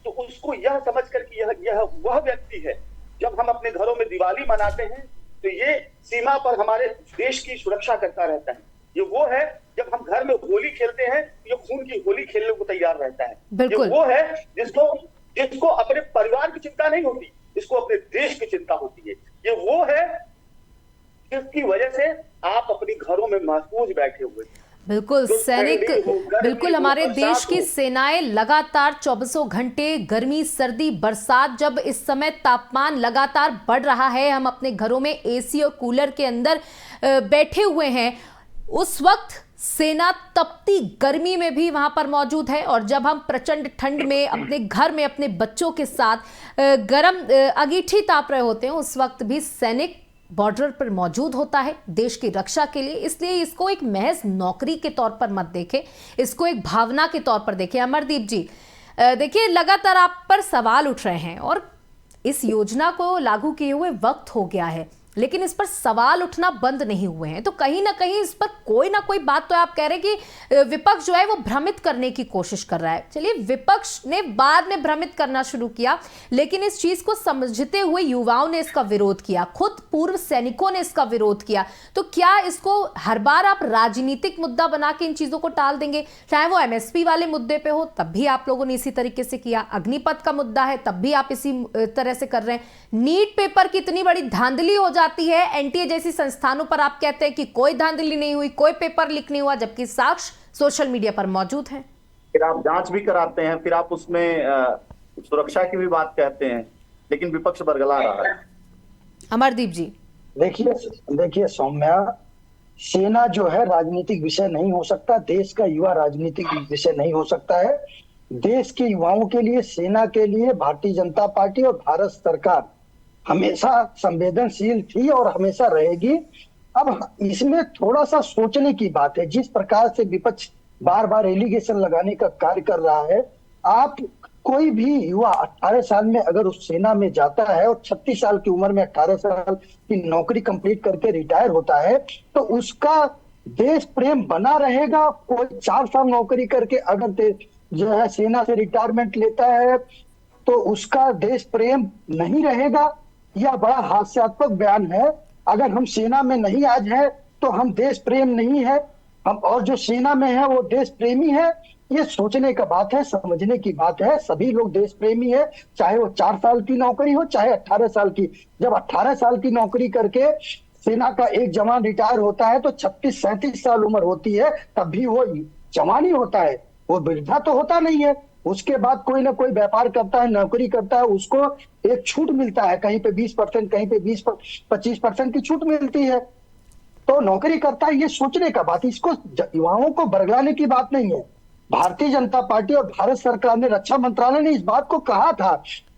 तो उसको यह समझकर कि यह वह व्यक्ति है। जब हम अपने घरों में दिवाली मनाते हैं तो ये सीमा पर हमारे देश की सुरक्षा करता रहता है। ये वो है जब हम घर में होली खेलते हैं, ये खून की होली खेलने को तैयार रहता है। ये वो है जिसको अपने परिवार की चिंता नहीं होती, इसको अपने देश की चिंता होती है। ये वो है जिसकी वजह से आप अपने घरों में महफूज बैठे हुए। बिल्कुल सैनिक, बिल्कुल हमारे देश की सेनाएं लगातार 24 घंटे, गर्मी सर्दी बरसात, जब इस समय तापमान लगातार बढ़ रहा है, हम अपने घरों में AC और कूलर के अंदर बैठे हुए हैं, उस वक्त सेना तपती गर्मी में भी वहां पर मौजूद है, और जब हम प्रचंड ठंड में अपने घर में अपने बच्चों के साथ गर्म अंगीठी ताप रहे होते हैं, उस वक्त भी सैनिक बॉर्डर पर मौजूद होता है देश की रक्षा के लिए। इसलिए इसको एक महज नौकरी के तौर पर मत देखें, इसको एक भावना के तौर पर देखें। अमरदीप जी, देखिए लगातार आप पर सवाल उठ रहे हैं और इस योजना को लागू किए हुए वक्त हो गया है, लेकिन इस पर सवाल उठना बंद नहीं हुए हैं। तो कहीं ना कहीं इस पर कोई ना कोई बात, तो आप कह रहे हैं कि विपक्ष जो है वो भ्रमित करने की कोशिश कर रहा है। चलिए, विपक्ष ने बाद में भ्रमित करना शुरू किया, लेकिन इस चीज को समझते हुए युवाओं ने इसका विरोध किया, खुद पूर्व सैनिकों ने इसका विरोध किया। तो क्या इसको हर बार आप राजनीतिक मुद्दा बना के इन चीजों को टाल देंगे? चाहे वो एमएसपी वाले मुद्दे पे हो, तब भी आप लोगों ने इसी तरीके से किया। अग्निपथ का मुद्दा है, तब भी आप इसी तरह से कर रहे हैं। नीट पेपर की इतनी बड़ी धांधली हो जाती है एनटीए जैसी संस्थानों पर, आप कहते हैं कि कोई धांधली नहीं हुई, कोई पेपर लीक नहीं हुआ, जबकि साक्ष्य सोशल मीडिया पर मौजूद हैं। फिर आप जांच भी कराते हैं, फिर आप उसमें सुरक्षा की भी बात कहते हैं, लेकिन विपक्ष बरगला रहा है। अमरदीप जी, देखिए सौम्या, सेना जो है राजनीतिक विषय नहीं हो सकता, देश का युवा राजनीतिक विषय नहीं हो सकता है। देश के युवाओं के लिए, सेना के लिए भारतीय जनता पार्टी और भारत सरकार हमेशा संवेदनशील थी और हमेशा रहेगी। अब इसमें थोड़ा सा सोचने की बात है। जिस प्रकार से विपक्ष बार बार एलिगेशन लगाने का कार्य कर रहा है, आप कोई भी युवा 18 साल में अगर उस सेना में जाता है और 36 साल की उम्र में 18 साल की नौकरी कंप्लीट करके रिटायर होता है, तो उसका देश प्रेम बना रहेगा। कोई 4 साल नौकरी करके अगर जो है सेना से रिटायरमेंट लेता है तो उसका देश प्रेम नहीं रहेगा। यह बड़ा हास्यास्पद बयान है। अगर हम सेना में नहीं आज है तो हम देश प्रेम नहीं है, हम और जो सेना में है वो देश प्रेमी है। ये सोचने का बात है, समझने की बात है। सभी लोग देश प्रेमी है, चाहे वो 4 साल की नौकरी हो, चाहे 18 साल की। जब 18 साल की नौकरी करके सेना का एक जवान रिटायर होता है तो 36-37 साल उम्र होती है, तब भी वो जवान ही होता है, वो वृद्धा तो होता नहीं है। उसके बाद कोई ना कोई व्यापार करता है, नौकरी करता है, उसको एक छूट मिलता है, कहीं पे 20%, कहीं पे 20-25% की छूट मिलती है, तो नौकरी करता है। ये सोचने का बात, इसको युवाओं को बरगलाने की बात नहीं है। भारतीय जनता पार्टी और भारत सरकार ने, रक्षा मंत्रालय ने इस बात को कहा था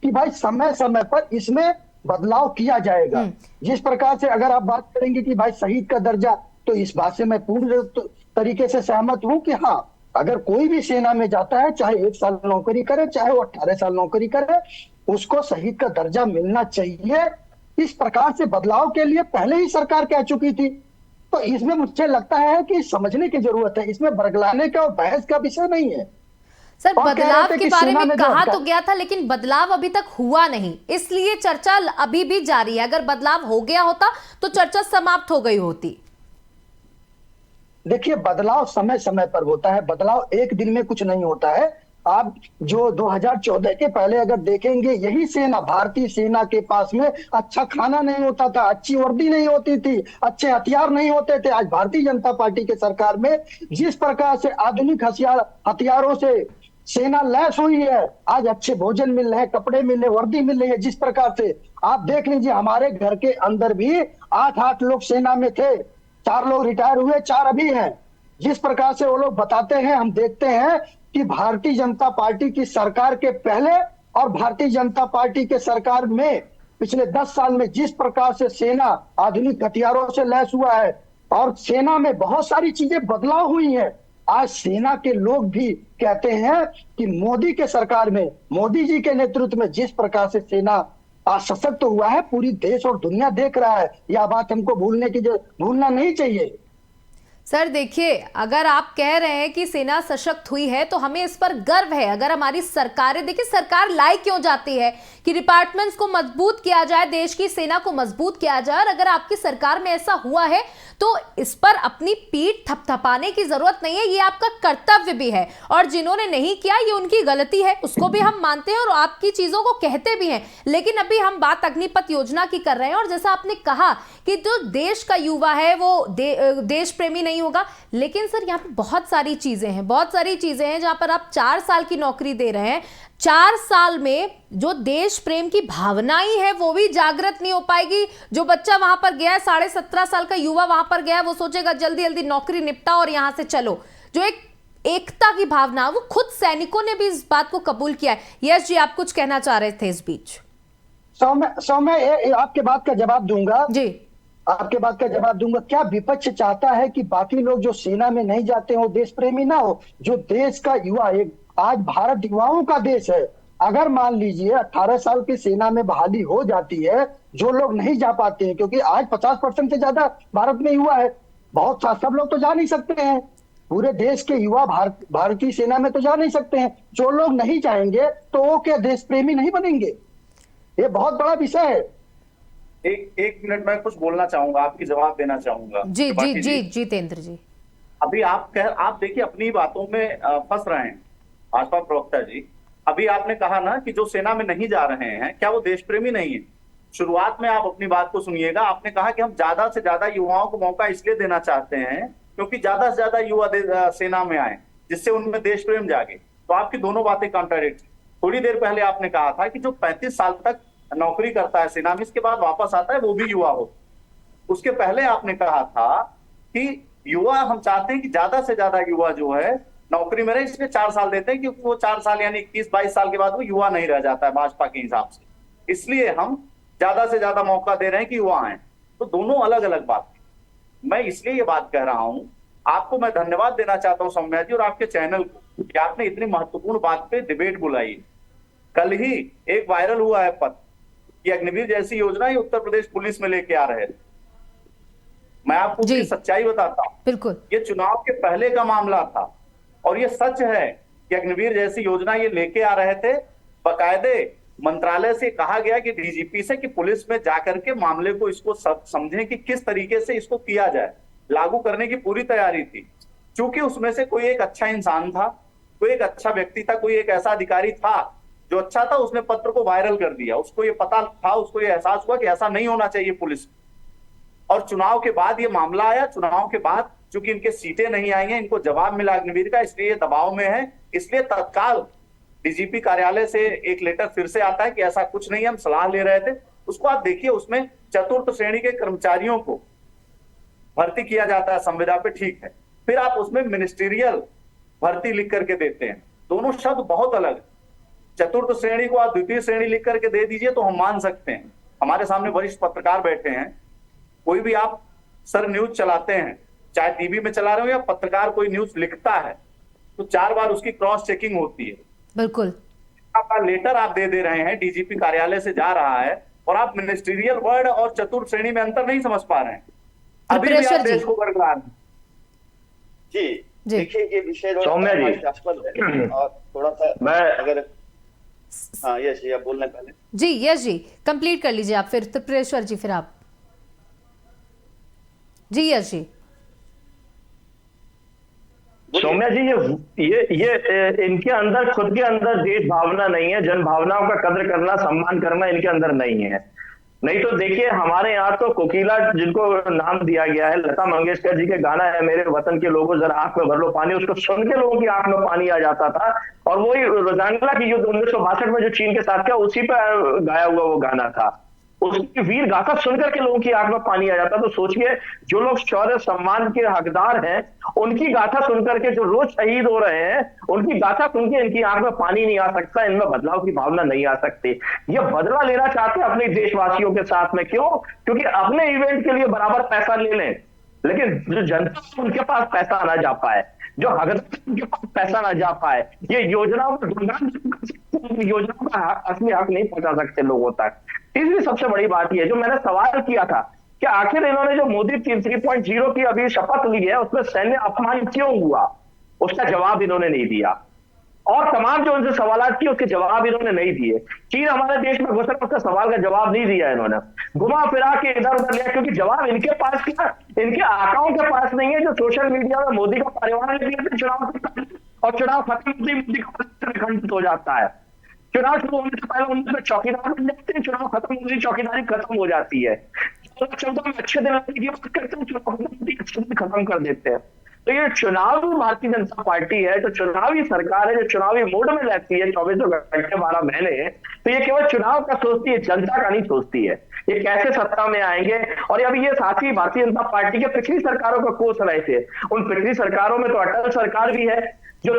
कि भाई समय समय पर इसमें बदलाव किया जाएगा। जिस प्रकार से अगर आप बात करेंगे कि भाई शहीद का दर्जा, तो इस बात से मैं पूर्ण तरीके से सहमत हूं कि हाँ, अगर कोई भी सेना में जाता है, चाहे 1 साल नौकरी करे, चाहे वो 18 साल नौकरी करे, उसको शहीद का दर्जा मिलना चाहिए। इस प्रकार से बदलाव के लिए पहले ही सरकार कह चुकी थी। तो इसमें मुझे लगता है कि समझने की जरूरत है, इसमें बरगलाने का और बहस का विषय नहीं है। सर, बदलाव के बारे में कहा तो गया था, लेकिन बदलाव अभी तक हुआ नहीं, इसलिए चर्चा अभी भी जारी है। अगर बदलाव हो गया होता तो चर्चा समाप्त हो गई होती। देखिए, बदलाव समय समय पर होता है, बदलाव एक दिन में कुछ नहीं होता है। आप जो 2014 के पहले अगर देखेंगे, यही सेना, भारतीय सेना के पास में अच्छा खाना नहीं होता था, अच्छी वर्दी नहीं होती थी, अच्छे हथियार नहीं होते थे। आज भारतीय जनता पार्टी के सरकार में जिस प्रकार से आधुनिक हथियारों से सेना लैस हुई है, आज अच्छे भोजन मिल रहे हैं, कपड़े मिल रहे, वर्दी मिल रही है। जिस प्रकार से आप देख लीजिए, हमारे घर के अंदर भी 8 लोग सेना में थे, 4 लोग रिटायर हुए, 4 अभी हैं। जिस प्रकार से वो लोग बताते हैं, हम देखते हैं कि भारतीय जनता पार्टी की सरकार के पहले और भारतीय जनता पार्टी के सरकार में पिछले 10 साल में जिस प्रकार से सेना आधुनिक हथियारों से लैस हुआ है और सेना में बहुत सारी चीजें बदलाव हुई हैं। आज सेना के लोग भी कहते हैं कि मोदी के सरकार में, मोदी जी के नेतृत्व में जिस प्रकार से सेना आज सशक्त हुआ है, पूरी देश और दुनिया देख रहा है। यह बात हमको भूलना नहीं चाहिए। सर देखिए, अगर आप कह रहे हैं कि सेना सशक्त हुई है तो हमें इस पर गर्व है। अगर हमारी सरकारें, देखिए सरकार लाई क्यों जाती है कि डिपार्टमेंट्स को मजबूत किया जाए, देश की सेना को मजबूत किया जाए, और अगर आपकी सरकार में ऐसा हुआ है तो इस पर अपनी पीठ थपथपाने की जरूरत नहीं है, ये आपका कर्तव्य भी है। और जिन्होंने नहीं किया, ये उनकी गलती है, उसको भी हम मानते हैं और आपकी चीजों को कहते भी हैं। लेकिन अभी हम बात अग्निपथ योजना की कर रहे हैं, और जैसा आपने कहा कि जो देश का युवा है वो देश प्रेमी नहीं होगा। लेकिन सर, यहाँ पे बहुत सारी चीजें हैं जहां पर आप 4 साल की नौकरी दे रहे हैं, 4 साल में जो देश प्रेम की भावना ही है वो भी जागृत नहीं हो पाएगी। जो बच्चा वहां पर गया है, 17.5 साल का युवा वहां पर गया है, वो सोचेगा जल्दी जल्दी नौकरी निपटा और यहां से चलो। जो एक एकता की भावना, वो खुद सैनिकों ने भी इस बात को कबूल किया है। यश जी, आप कुछ कहना चाह रहे थे इस बीच। सौम्य, आपके बात का जवाब दूंगा जी, आपके बात का जवाब दूंगा। क्या विपक्ष चाहता है कि बाकी लोग जो सेना में नहीं जाते हो देश प्रेमी ना हो? जो देश का युवा, एक आज भारत युवाओं का देश है। अगर मान लीजिए 18 साल की सेना में बहाली हो जाती है, जो लोग नहीं जा पाते हैं, क्योंकि आज 50% से ज्यादा भारत में युवा है, बहुत सब लोग तो जा नहीं सकते हैं। पूरे देश के युवा भारतीय सेना में तो जा नहीं सकते हैं। जो लोग नहीं जाएंगे तो वो क्या देश प्रेमी नहीं बनेंगे? ये बहुत बड़ा विषय है। एक मिनट मैं कुछ बोलना चाहूंगा, आपकी जवाब देना चाहूंगा। जी जी जी, जितेंद्र जी, अभी आप देखिए अपनी बातों में फंस रहे हैं भाजपा प्रवक्ता जी। अभी आपने कहा ना कि जो सेना में नहीं जा रहे हैं, क्या वो देश प्रेमी नहीं है? शुरुआत में आप अपनी बात को सुनिएगा। आपने कहा कि हम ज्यादा से ज्यादा युवाओं को मौका इसलिए देना चाहते हैं क्योंकि ज्यादा से ज्यादा युवा सेना में आए, जिससे उनमें देश प्रेम जागे। तो आपकी दोनों बातें कॉन्ट्राडिक्ट। थोड़ी देर पहले आपने कहा था कि जो 35 साल तक नौकरी करता है सेना में, इसके बाद वापस आता है, वो भी युवा हो। उसके पहले आपने कहा था कि युवा, हम चाहते हैं कि ज्यादा से ज्यादा युवा जो है नौकरी में रहे, इसलिए 4 साल देते हैं क्योंकि वो 4 साल यानी 21-22 साल के बाद वो युवा नहीं रह जाता है भाजपा के हिसाब से। इसलिए हम ज्यादा से ज्यादा मौका दे रहे हैं कि युवा आए। तो दोनों अलग अलग बात है। मैं इसलिए ये बात कह रहा हूं, आपको मैं धन्यवाद देना चाहता हूं सौम्या जी और आपके चैनल को कि आपने इतनी महत्वपूर्ण बात पे डिबेट बुलाई। कल ही एक वायरल हुआ है पत्र कि अग्निवीर जैसी योजना ही उत्तर प्रदेश पुलिस में लेके आ रहे थे। मैं आपको उसकी सच्चाई बताता हूं। बिल्कुल, ये चुनाव के पहले का मामला था और ये सच है कि अग्निवीर जैसी योजना ये लेके आ रहे थे। बाकायदे मंत्रालय से कहा गया कि डीजीपी से कि पुलिस में जाकर के मामले को इसको समझें कि किस तरीके से इसको किया जाए, लागू करने की पूरी तैयारी थी। चूंकि उसमें से कोई एक अच्छा इंसान था, कोई एक अच्छा व्यक्ति था, कोई एक ऐसा अधिकारी था जो अच्छा था, उसने पत्र को वायरल कर दिया। उसको ये पता था, उसको ये एहसास हुआ कि ऐसा नहीं होना चाहिए पुलिस। और चुनाव के बाद ये मामला आया। चुनाव के बाद चूंकि इनके सीटें नहीं आई हैं, इनको जवाब मिला अग्निवीर का, इसलिए ये दबाव में है। इसलिए तत्काल डीजीपी कार्यालय से एक लेटर फिर से आता है कि ऐसा कुछ नहीं है, हम सलाह ले रहे थे। उसको आप देखिए, उसमें चतुर्थ श्रेणी के कर्मचारियों को भर्ती किया जाता है संविदा पे, ठीक है। फिर आप उसमें मिनिस्ट्रियल भर्ती लिख करके देते हैं। दोनों शब्द बहुत अलग। चतुर्थ श्रेणी को आप द्वितीय श्रेणी लिख करके दे दीजिए तो हम मान सकते हैं। हमारे सामने वरिष्ठ पत्रकार बैठे हैं, कोई भी आप सर न्यूज चलाते हैं, चाहे टीवी में चला रहे हो या पत्रकार कोई न्यूज लिखता है, तो 4 बार उसकी क्रॉस चेकिंग होती है। बिल्कुल, आपका लेटर आप दे रहे हैं, डीजीपी कार्यालय से जा रहा है और आप मिनिस्ट्रियल वर्ड और चतुर्थ श्रेणी में अंतर नहीं समझ पा रहे हैं। अभी भी आप देश को बरकरार हैं। जी देखिए, ये विषय सौम्या जी है और थोड़ा सा मैं अगर हाँ यश जी आप बोलने पहले। जी यश जी कंप्लीट कर लीजिए आप, फिर त्रिपुरेश्वर जी, फिर आप। जी यश जी। सौम्या जी, ये इनके अंदर, खुद के अंदर देश भावना नहीं है, जन भावनाओं का कद्र करना, सम्मान करना इनके अंदर नहीं है। नहीं तो देखिए, हमारे यहाँ तो कोकिला, जिनको नाम दिया गया है, लता मंगेशकर जी के गाना है मेरे वतन के लोगों जरा आंख में भर लो पानी, उसको सुन के लोगों की आंख में पानी आ जाता था। और वही रंगला की युद्ध 1962 में जो चीन के साथ किया, उसी पर गाया हुआ वो गाना था। उसकी वीर गाथा सुनकर के लोगों की आंख में पानी आ जाता। तो सोचिए, जो लोग शौर्य सम्मान के हकदार हैं, उनकी गाथा सुनकर के, जो रोज शहीद हो रहे हैं, उनकी गाथा सुन के इनकी आंख में पानी नहीं आ सकता, इनमें बदलाव की भावना नहीं आ सकती। ये बदला लेना चाहते हैं अपने देशवासियों के साथ में। क्यों? क्योंकि अपने इवेंट के लिए बराबर पैसा ले लें, लेकिन जो जनता उनके पास पैसा ना जा पाए, जो हकदार उनके पास पैसा ना जा पाए, ये योजनाओं का असली हक नहीं पहुंचा सकते लोगों तक। तीसरी सबसे बड़ी बात यह, जो मैंने सवाल किया था कि आखिर इन्होंने जो मोदी 3.0 की अभी शपथ ली है, उसमें सैन्य अपमान क्यों हुआ, उसका जवाब इन्होंने नहीं दिया। और तमाम जो उनसे सवाल किए, उसके जवाब इन्होंने नहीं दिए। चीन हमारे देश में घुसा, उसका सवाल का जवाब नहीं दिया इन्होंने, घुमा फिरा के इधर उधर लिया, क्योंकि जवाब इनके पास क्या, इनके आकाओं के पास नहीं है, जो सोशल मीडिया में मोदी का परिवार ले लिया चुनाव से, और चुनाव खत्म होते ही मोदी का खंडित हो जाता है। चुनाव शुरू होने से पहले उनमें चौकीदार बन जाते हैं, चुनाव खत्म होने से चौकीदारी खत्म हो जाती है। 2014 में अच्छे दिन की बात करते हैं, चुनाव खत्म कर देते हैं। तो ये चुनावी भारतीय जनता पार्टी है, जो चुनावी सरकार है, जो चुनावी मोड में रहती है 24 घंटे 12 महीने, तो ये केवल चुनाव का सोचती है, जनता का नहीं सोचती है। ये कैसे सत्ता में आएंगे। और अभी ये साथी भारतीय जनता पार्टी के पिछली सरकारों का कोस रहे थे। उन पिछली सरकारों में तो अटल सरकार भी है, जो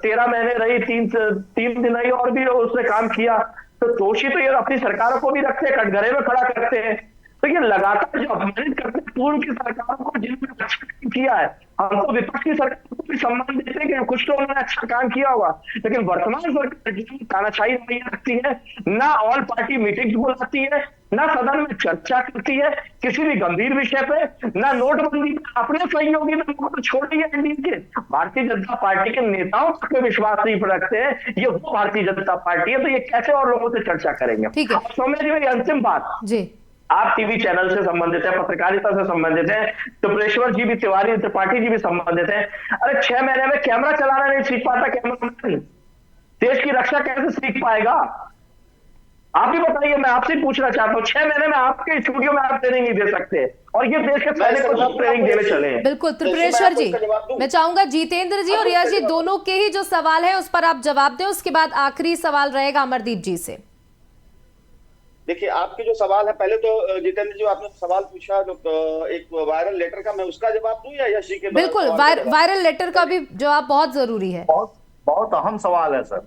13 महीने रही, 3 दिन रही और भी उसने काम किया। तो दोषी तो ये अपनी सरकारों को भी रखते हैं, कटघरे में खड़ा करते हैं। तो ये लगातार जो अपमानित करते हैं पूर्व की सरकारों को, जिन्होंने अच्छा काम किया है। हम तो विपक्ष की सरकार को भी सम्मान देते हैं कि कुछ तो उन्होंने अच्छा काम किया होगा, लेकिन वर्तमान सरकार जिसमें तानाशाही रवैया रखती है, ना ऑल पार्टी मीटिंग्स बुलाती है, ना सदन में चर्चा करती है किसी भी गंभीर विषय पे, ना नोटबंदी में अपने सहयोगी लोगों को छोड़ी है एनडीए के। भारतीय जनता पार्टी के नेताओं पर विश्वास नहीं रखते हैं, ये वो भारतीय जनता पार्टी है, तो ये कैसे और लोगों से चर्चा करेंगे। ठीक है। सौम्या जी, मेरी अंतिम बात जी, आप टीवी चैनल से संबंधित है, पत्रकारिता से संबंधित है, टुप्रेश्वर जी भी, तिवारी त्रिपाठी जी भी संबंधित है। अरे 6 महीने में कैमरा चलाना नहीं सीख पाता कैमरामैन, देश की रक्षा कैसे सीख पाएगा? आप ही बताइए, मैं आपसे पूछना चाहता हूँ। 6 महीने में आपके स्टूडियो में आप ट्रेनिंग नहीं दे सकते, और ये देश के सैनिक को सब ट्रेनिंग देने चले हैं। बिल्कुल त्रिपुरेश्वर जी, मैं चाहूंगा जितेंद्र जी और यश जी दोनों के ही जो सवाल है उस पर आप जवाब दें, उसके बाद आखिरी सवाल रहेगा अमरदीप जी से। देखिए, आपके जो सवाल है, पहले तो जितेंद्र जी आपने सवाल पूछा जो एक वायरल लेटर का, मैं उसका जवाब दूं या यश जी के? बिल्कुल, वायरल लेटर का भी जवाब बहुत जरूरी है। बहुत अहम सवाल है सर।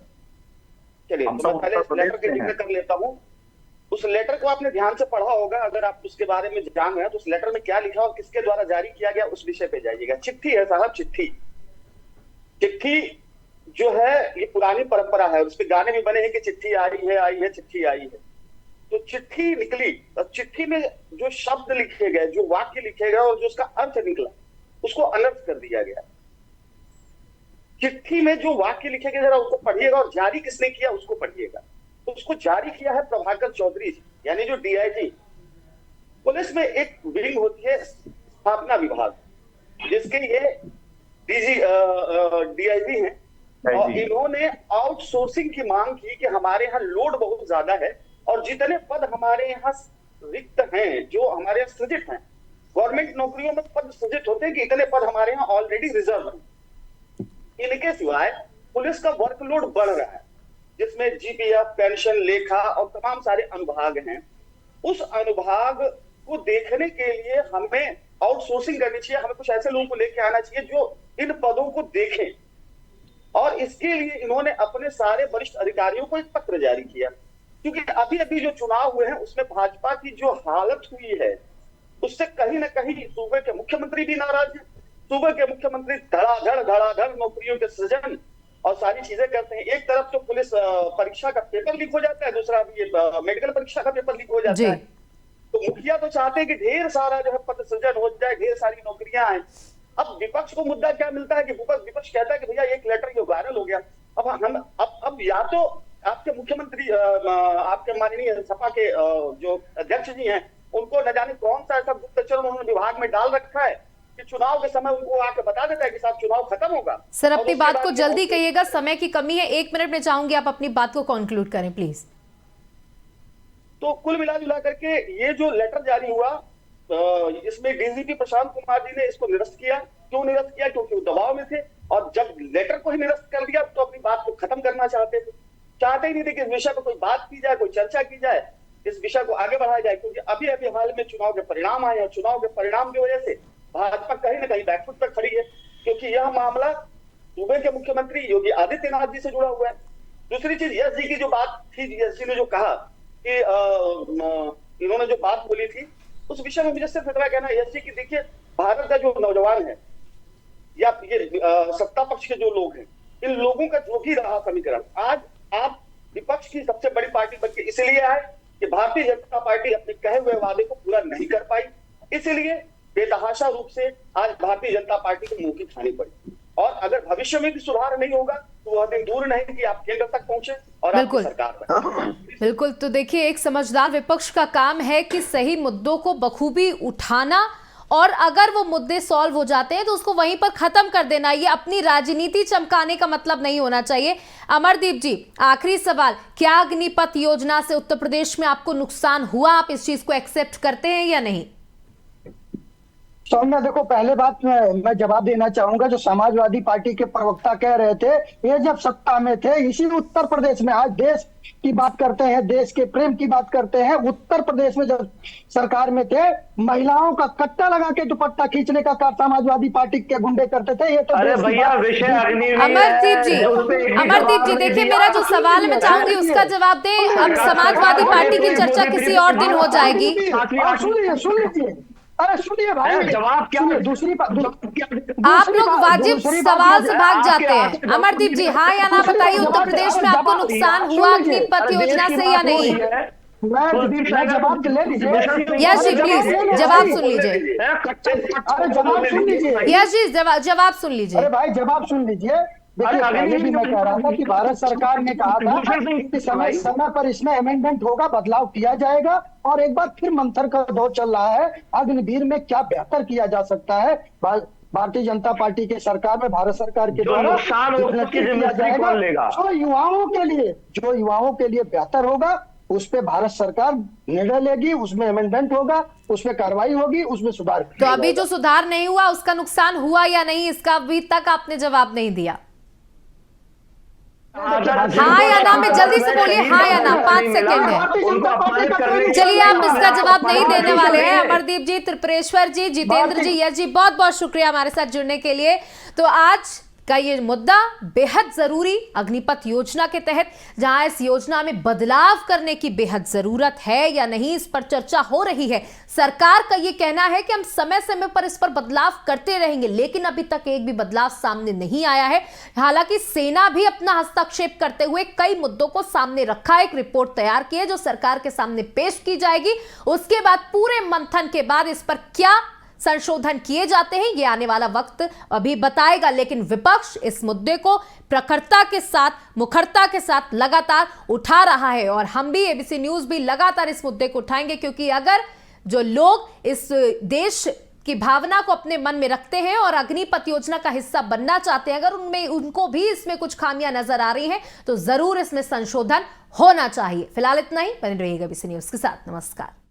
चलिए, तो मैं पहले इस लेटर के जिक्र कर लेता हूँ। उस लेटर को आपने ध्यान से पढ़ा होगा, अगर आप उसके बारे में जान रहे हैं तो उस लेटर में क्या लिखा और किसके द्वारा जारी किया गया, उस विषय पे जाइएगा। चिट्ठी है साहब, चिट्ठी जो है ये पुरानी परंपरा है, उस पर गाने भी बने हैं कि चिट्ठी आई है, चिट्ठी आई है। तो चिट्ठी निकली और चिट्ठी में जो शब्द लिखे गए, जो वाक्य लिखे गए और जो उसका अर्थ निकला, उसको अनर्थ कर दिया गया। चिट्ठी में जो वाक्य लिखे गए जरा उसको पढ़िएगा, और जारी किसने किया उसको पढ़िएगा। तो उसको जारी किया है प्रभाकर चौधरी जी, यानी जो डीआईजी। पुलिस में एक विंग होती है स्थापना विभाग, जिसके ये डीआईजी हैं, और इन्होंने आउटसोर्सिंग की मांग की कि हमारे यहाँ लोड बहुत ज्यादा है और जितने पद हमारे यहाँ रिक्त हैं, जो हमारे यहाँ सृजित हैं, गवर्नमेंट नौकरियों में पद सृजित होते हैं कि इतने पद हमारे यहाँ ऑलरेडी रिजर्व हैं। इनके सिवाय पुलिस का वर्कलोड बढ़ रहा है, जिसमें जीपीएफ, पेंशन, लेखा और तमाम सारे अनुभाग हैं। उस अनुभाग को देखने के लिए हमें आउटसोर्सिंग करनी चाहिए, हमें कुछ ऐसे लोगों को लेके आना चाहिए जो इन पदों को देखें। और इसके लिए इन्होंने अपने सारे वरिष्ठ अधिकारियों को एक पत्र जारी किया, क्योंकि अभी अभी जो चुनाव हुए हैं उसमें भाजपा की जो हालत हुई है उससे कहीं ना कहीं सूबे के मुख्यमंत्री भी नाराज हैं। सूबे के मुख्यमंत्री धड़ाधड़ नौकरियों के सृजन और सारी चीजें करते हैं। एक तरफ तो पुलिस परीक्षा का पेपर लीक हो जाता है, दूसरा ये मेडिकल परीक्षा का पेपर लीक हो जाता है। तो मुखिया तो चाहते हैं कि ढेर सारा जो है पद सृजन हो जाए, ढेर सारी नौकरियां आए। अब विपक्ष को मुद्दा क्या मिलता है कि विपक्ष कहता है कि भैया एक लेटर ये वायरल हो गया। अब या तो आपके मुख्यमंत्री, आपके माननीय सपा के जो अध्यक्ष जी हैं, उनको न जाने कौन सा ऐसा गुप्तचर उन्होंने विभाग में डाल रखा है कि चुनाव के समय उनको आके बता देता है कि साहब चुनाव खत्म होगा। सर अपनी बात को जल्दी कहिएगा, समय की कमी है, 1 मिनट में चाहूंगी आप अपनी बात को कंक्लूड करें प्लीज। तो कुल मिला जुला करके ये जो लेटर जारी हुआ, इसमें डीजीपी प्रशांत कुमार जी ने इसको निरस्त किया। क्यों निरस्त किया? क्योंकि वो दबाव में थे, और जब लेटर को ही निरस्त कर दिया तो अपनी बात को खत्म करना चाहते थे। चाहते ही नहीं थे कि इस विषय पर कोई बात की जाए, कोई चर्चा की जाए, इस विषय को आगे बढ़ाया जाए। क्योंकि अभी अभी हाल में चुनाव के परिणाम आए हैं, चुनाव के परिणाम की वजह से भाजपा कहीं ना कहीं बैकफुट पर खड़ी है, क्योंकि यह मामला सूबे के मुख्यमंत्री योगी आदित्यनाथ जी से जुड़ा हुआ है। दूसरी चीज, यश जी की जो बात थी, यश जी ने जो कहा कि इन्होंने जो बात बोली थी, उस विषय में मुझे सिर्फ इतना कहना है यश जी की, देखिए भारत का जो नौजवान है या ये सत्ता पक्ष के जो लोग हैं, इन लोगों का जो भी रहा समीकरण, आज आप विपक्ष की सबसे बड़ी पार्टी बनके इसलिए आए कि भारतीय जनता पार्टी अपने कहे हुए वादे को पूरा नहीं कर पाई, इसलिए बेतहाशा रूप से आज भारतीय जनता पार्टी को मुंह की खानी पड़ी। और अगर भविष्य में भी सुधार नहीं होगा तो वह दिन दूर नहीं कि आप केंद्र तक पहुंचे और आपकी सरकार बने। बिल्कुल, तो देखिए एक समझदार विपक्ष का काम है कि सही मुद्दों को बखूबी उठाना, और अगर वो मुद्दे सॉल्व हो जाते हैं तो उसको वहीं पर खत्म कर देना। ये अपनी राजनीति चमकाने का मतलब नहीं होना चाहिए। अमरदीप जी, आखिरी सवाल, क्या अग्निपथ योजना से उत्तर प्रदेश में आपको नुकसान हुआ? आप इस चीज को एक्सेप्ट करते हैं या नहीं? सौम्या देखो, पहले बात मैं जवाब देना चाहूंगा। जो समाजवादी पार्टी के प्रवक्ता कह रहे थे, ये जब सत्ता में थे इसी उत्तर प्रदेश में, आज देश की बात करते हैं, देश के प्रेम की बात करते हैं, उत्तर प्रदेश में जब सरकार में थे, महिलाओं का कट्टा लगा के दुपट्टा खींचने का काम समाजवादी पार्टी के गुंडे करते थे। ये तो अरे भैया विषय अग्निवीर अमरदीप जी देखिए, मेरा जो सवाल है मैं चाहूंगी उसका जवाब दें। अब समाजवादी पार्टी की चर्चा किसी और दिन हो जाएगी। सुन लीजिए, अरे सुनिए भाई, जवाब क्या है? दूसरी आप लोग वाजिब सवाल से भाग जाते हैं। अमरदीप जी, हाँ या ना बताइए, उत्तर प्रदेश में आपको नुकसान हुआ अग्निपथ योजना से या नहीं? जवाब ले लीजिए। यश जी प्लीज जवाब सुन लीजिए। अरे जवाब सुन लीजिए। यश जी जवाब सुन लीजिए। अरे भाई जवाब सुन लीजिए। देखिए, पहले भी मैं कह रहा था कि भारत सरकार ने कहा था कि समय समय पर इसमें अमेंडमेंट होगा, बदलाव किया जाएगा, और एक बार फिर मंथन का दौर चल रहा है। अग्निवीर में क्या बेहतर किया जा सकता है, भारतीय जनता पार्टी के सरकार में, भारत सरकार के द्वारा किया जाएगा, जो युवाओं के लिए बेहतर होगा, उस पे भारत सरकार निर्णय लेगी, उसमें अमेंडमेंट होगा, उसमें कार्रवाई होगी, उसमें सुधार। तो अभी जो सुधार नहीं हुआ उसका नुकसान हुआ या नहीं, इसका अभी तक आपने जवाब नहीं दिया। हाँ या ना में जल्दी से बोलिए, हाँ या ना, 5 सेकंड है। चलिए, आप इसका जवाब नहीं देने वाले हैं। अमरदीप जी, त्रिपुरेश्वर जी, जितेंद्र जी, यश जी, बहुत बहुत शुक्रिया हमारे साथ जुड़ने के लिए। तो आज का ये मुद्दा बेहद जरूरी अग्निपथ योजना के तहत, जहां इस योजना में बदलाव करने की बेहद जरूरत है या नहीं, इस पर चर्चा हो रही है। सरकार का ये कहना है कि हम समय समय पर इस पर बदलाव करते रहेंगे, लेकिन अभी तक एक भी बदलाव सामने नहीं आया है। हालांकि सेना भी अपना हस्तक्षेप करते हुए कई मुद्दों को सामने रखा है, एक रिपोर्ट तैयार की है जो सरकार के सामने पेश की जाएगी। उसके बाद पूरे मंथन के बाद इस पर क्या संशोधन किए जाते हैं, ये आने वाला वक्त अभी बताएगा। लेकिन विपक्ष इस मुद्दे को प्रखरता के साथ, मुखरता के साथ लगातार उठा रहा है, और हम भी, एबीसी न्यूज भी लगातार इस मुद्दे को उठाएंगे, क्योंकि अगर जो लोग इस देश की भावना को अपने मन में रखते हैं और अग्निपथ योजना का हिस्सा बनना चाहते हैं, अगर उनको भी इसमें कुछ खामियां नजर आ रही हैं, तो जरूर इसमें संशोधन होना चाहिए। फिलहाल इतना ही। बने रहिएगा एबीसी न्यूज के साथ। नमस्कार।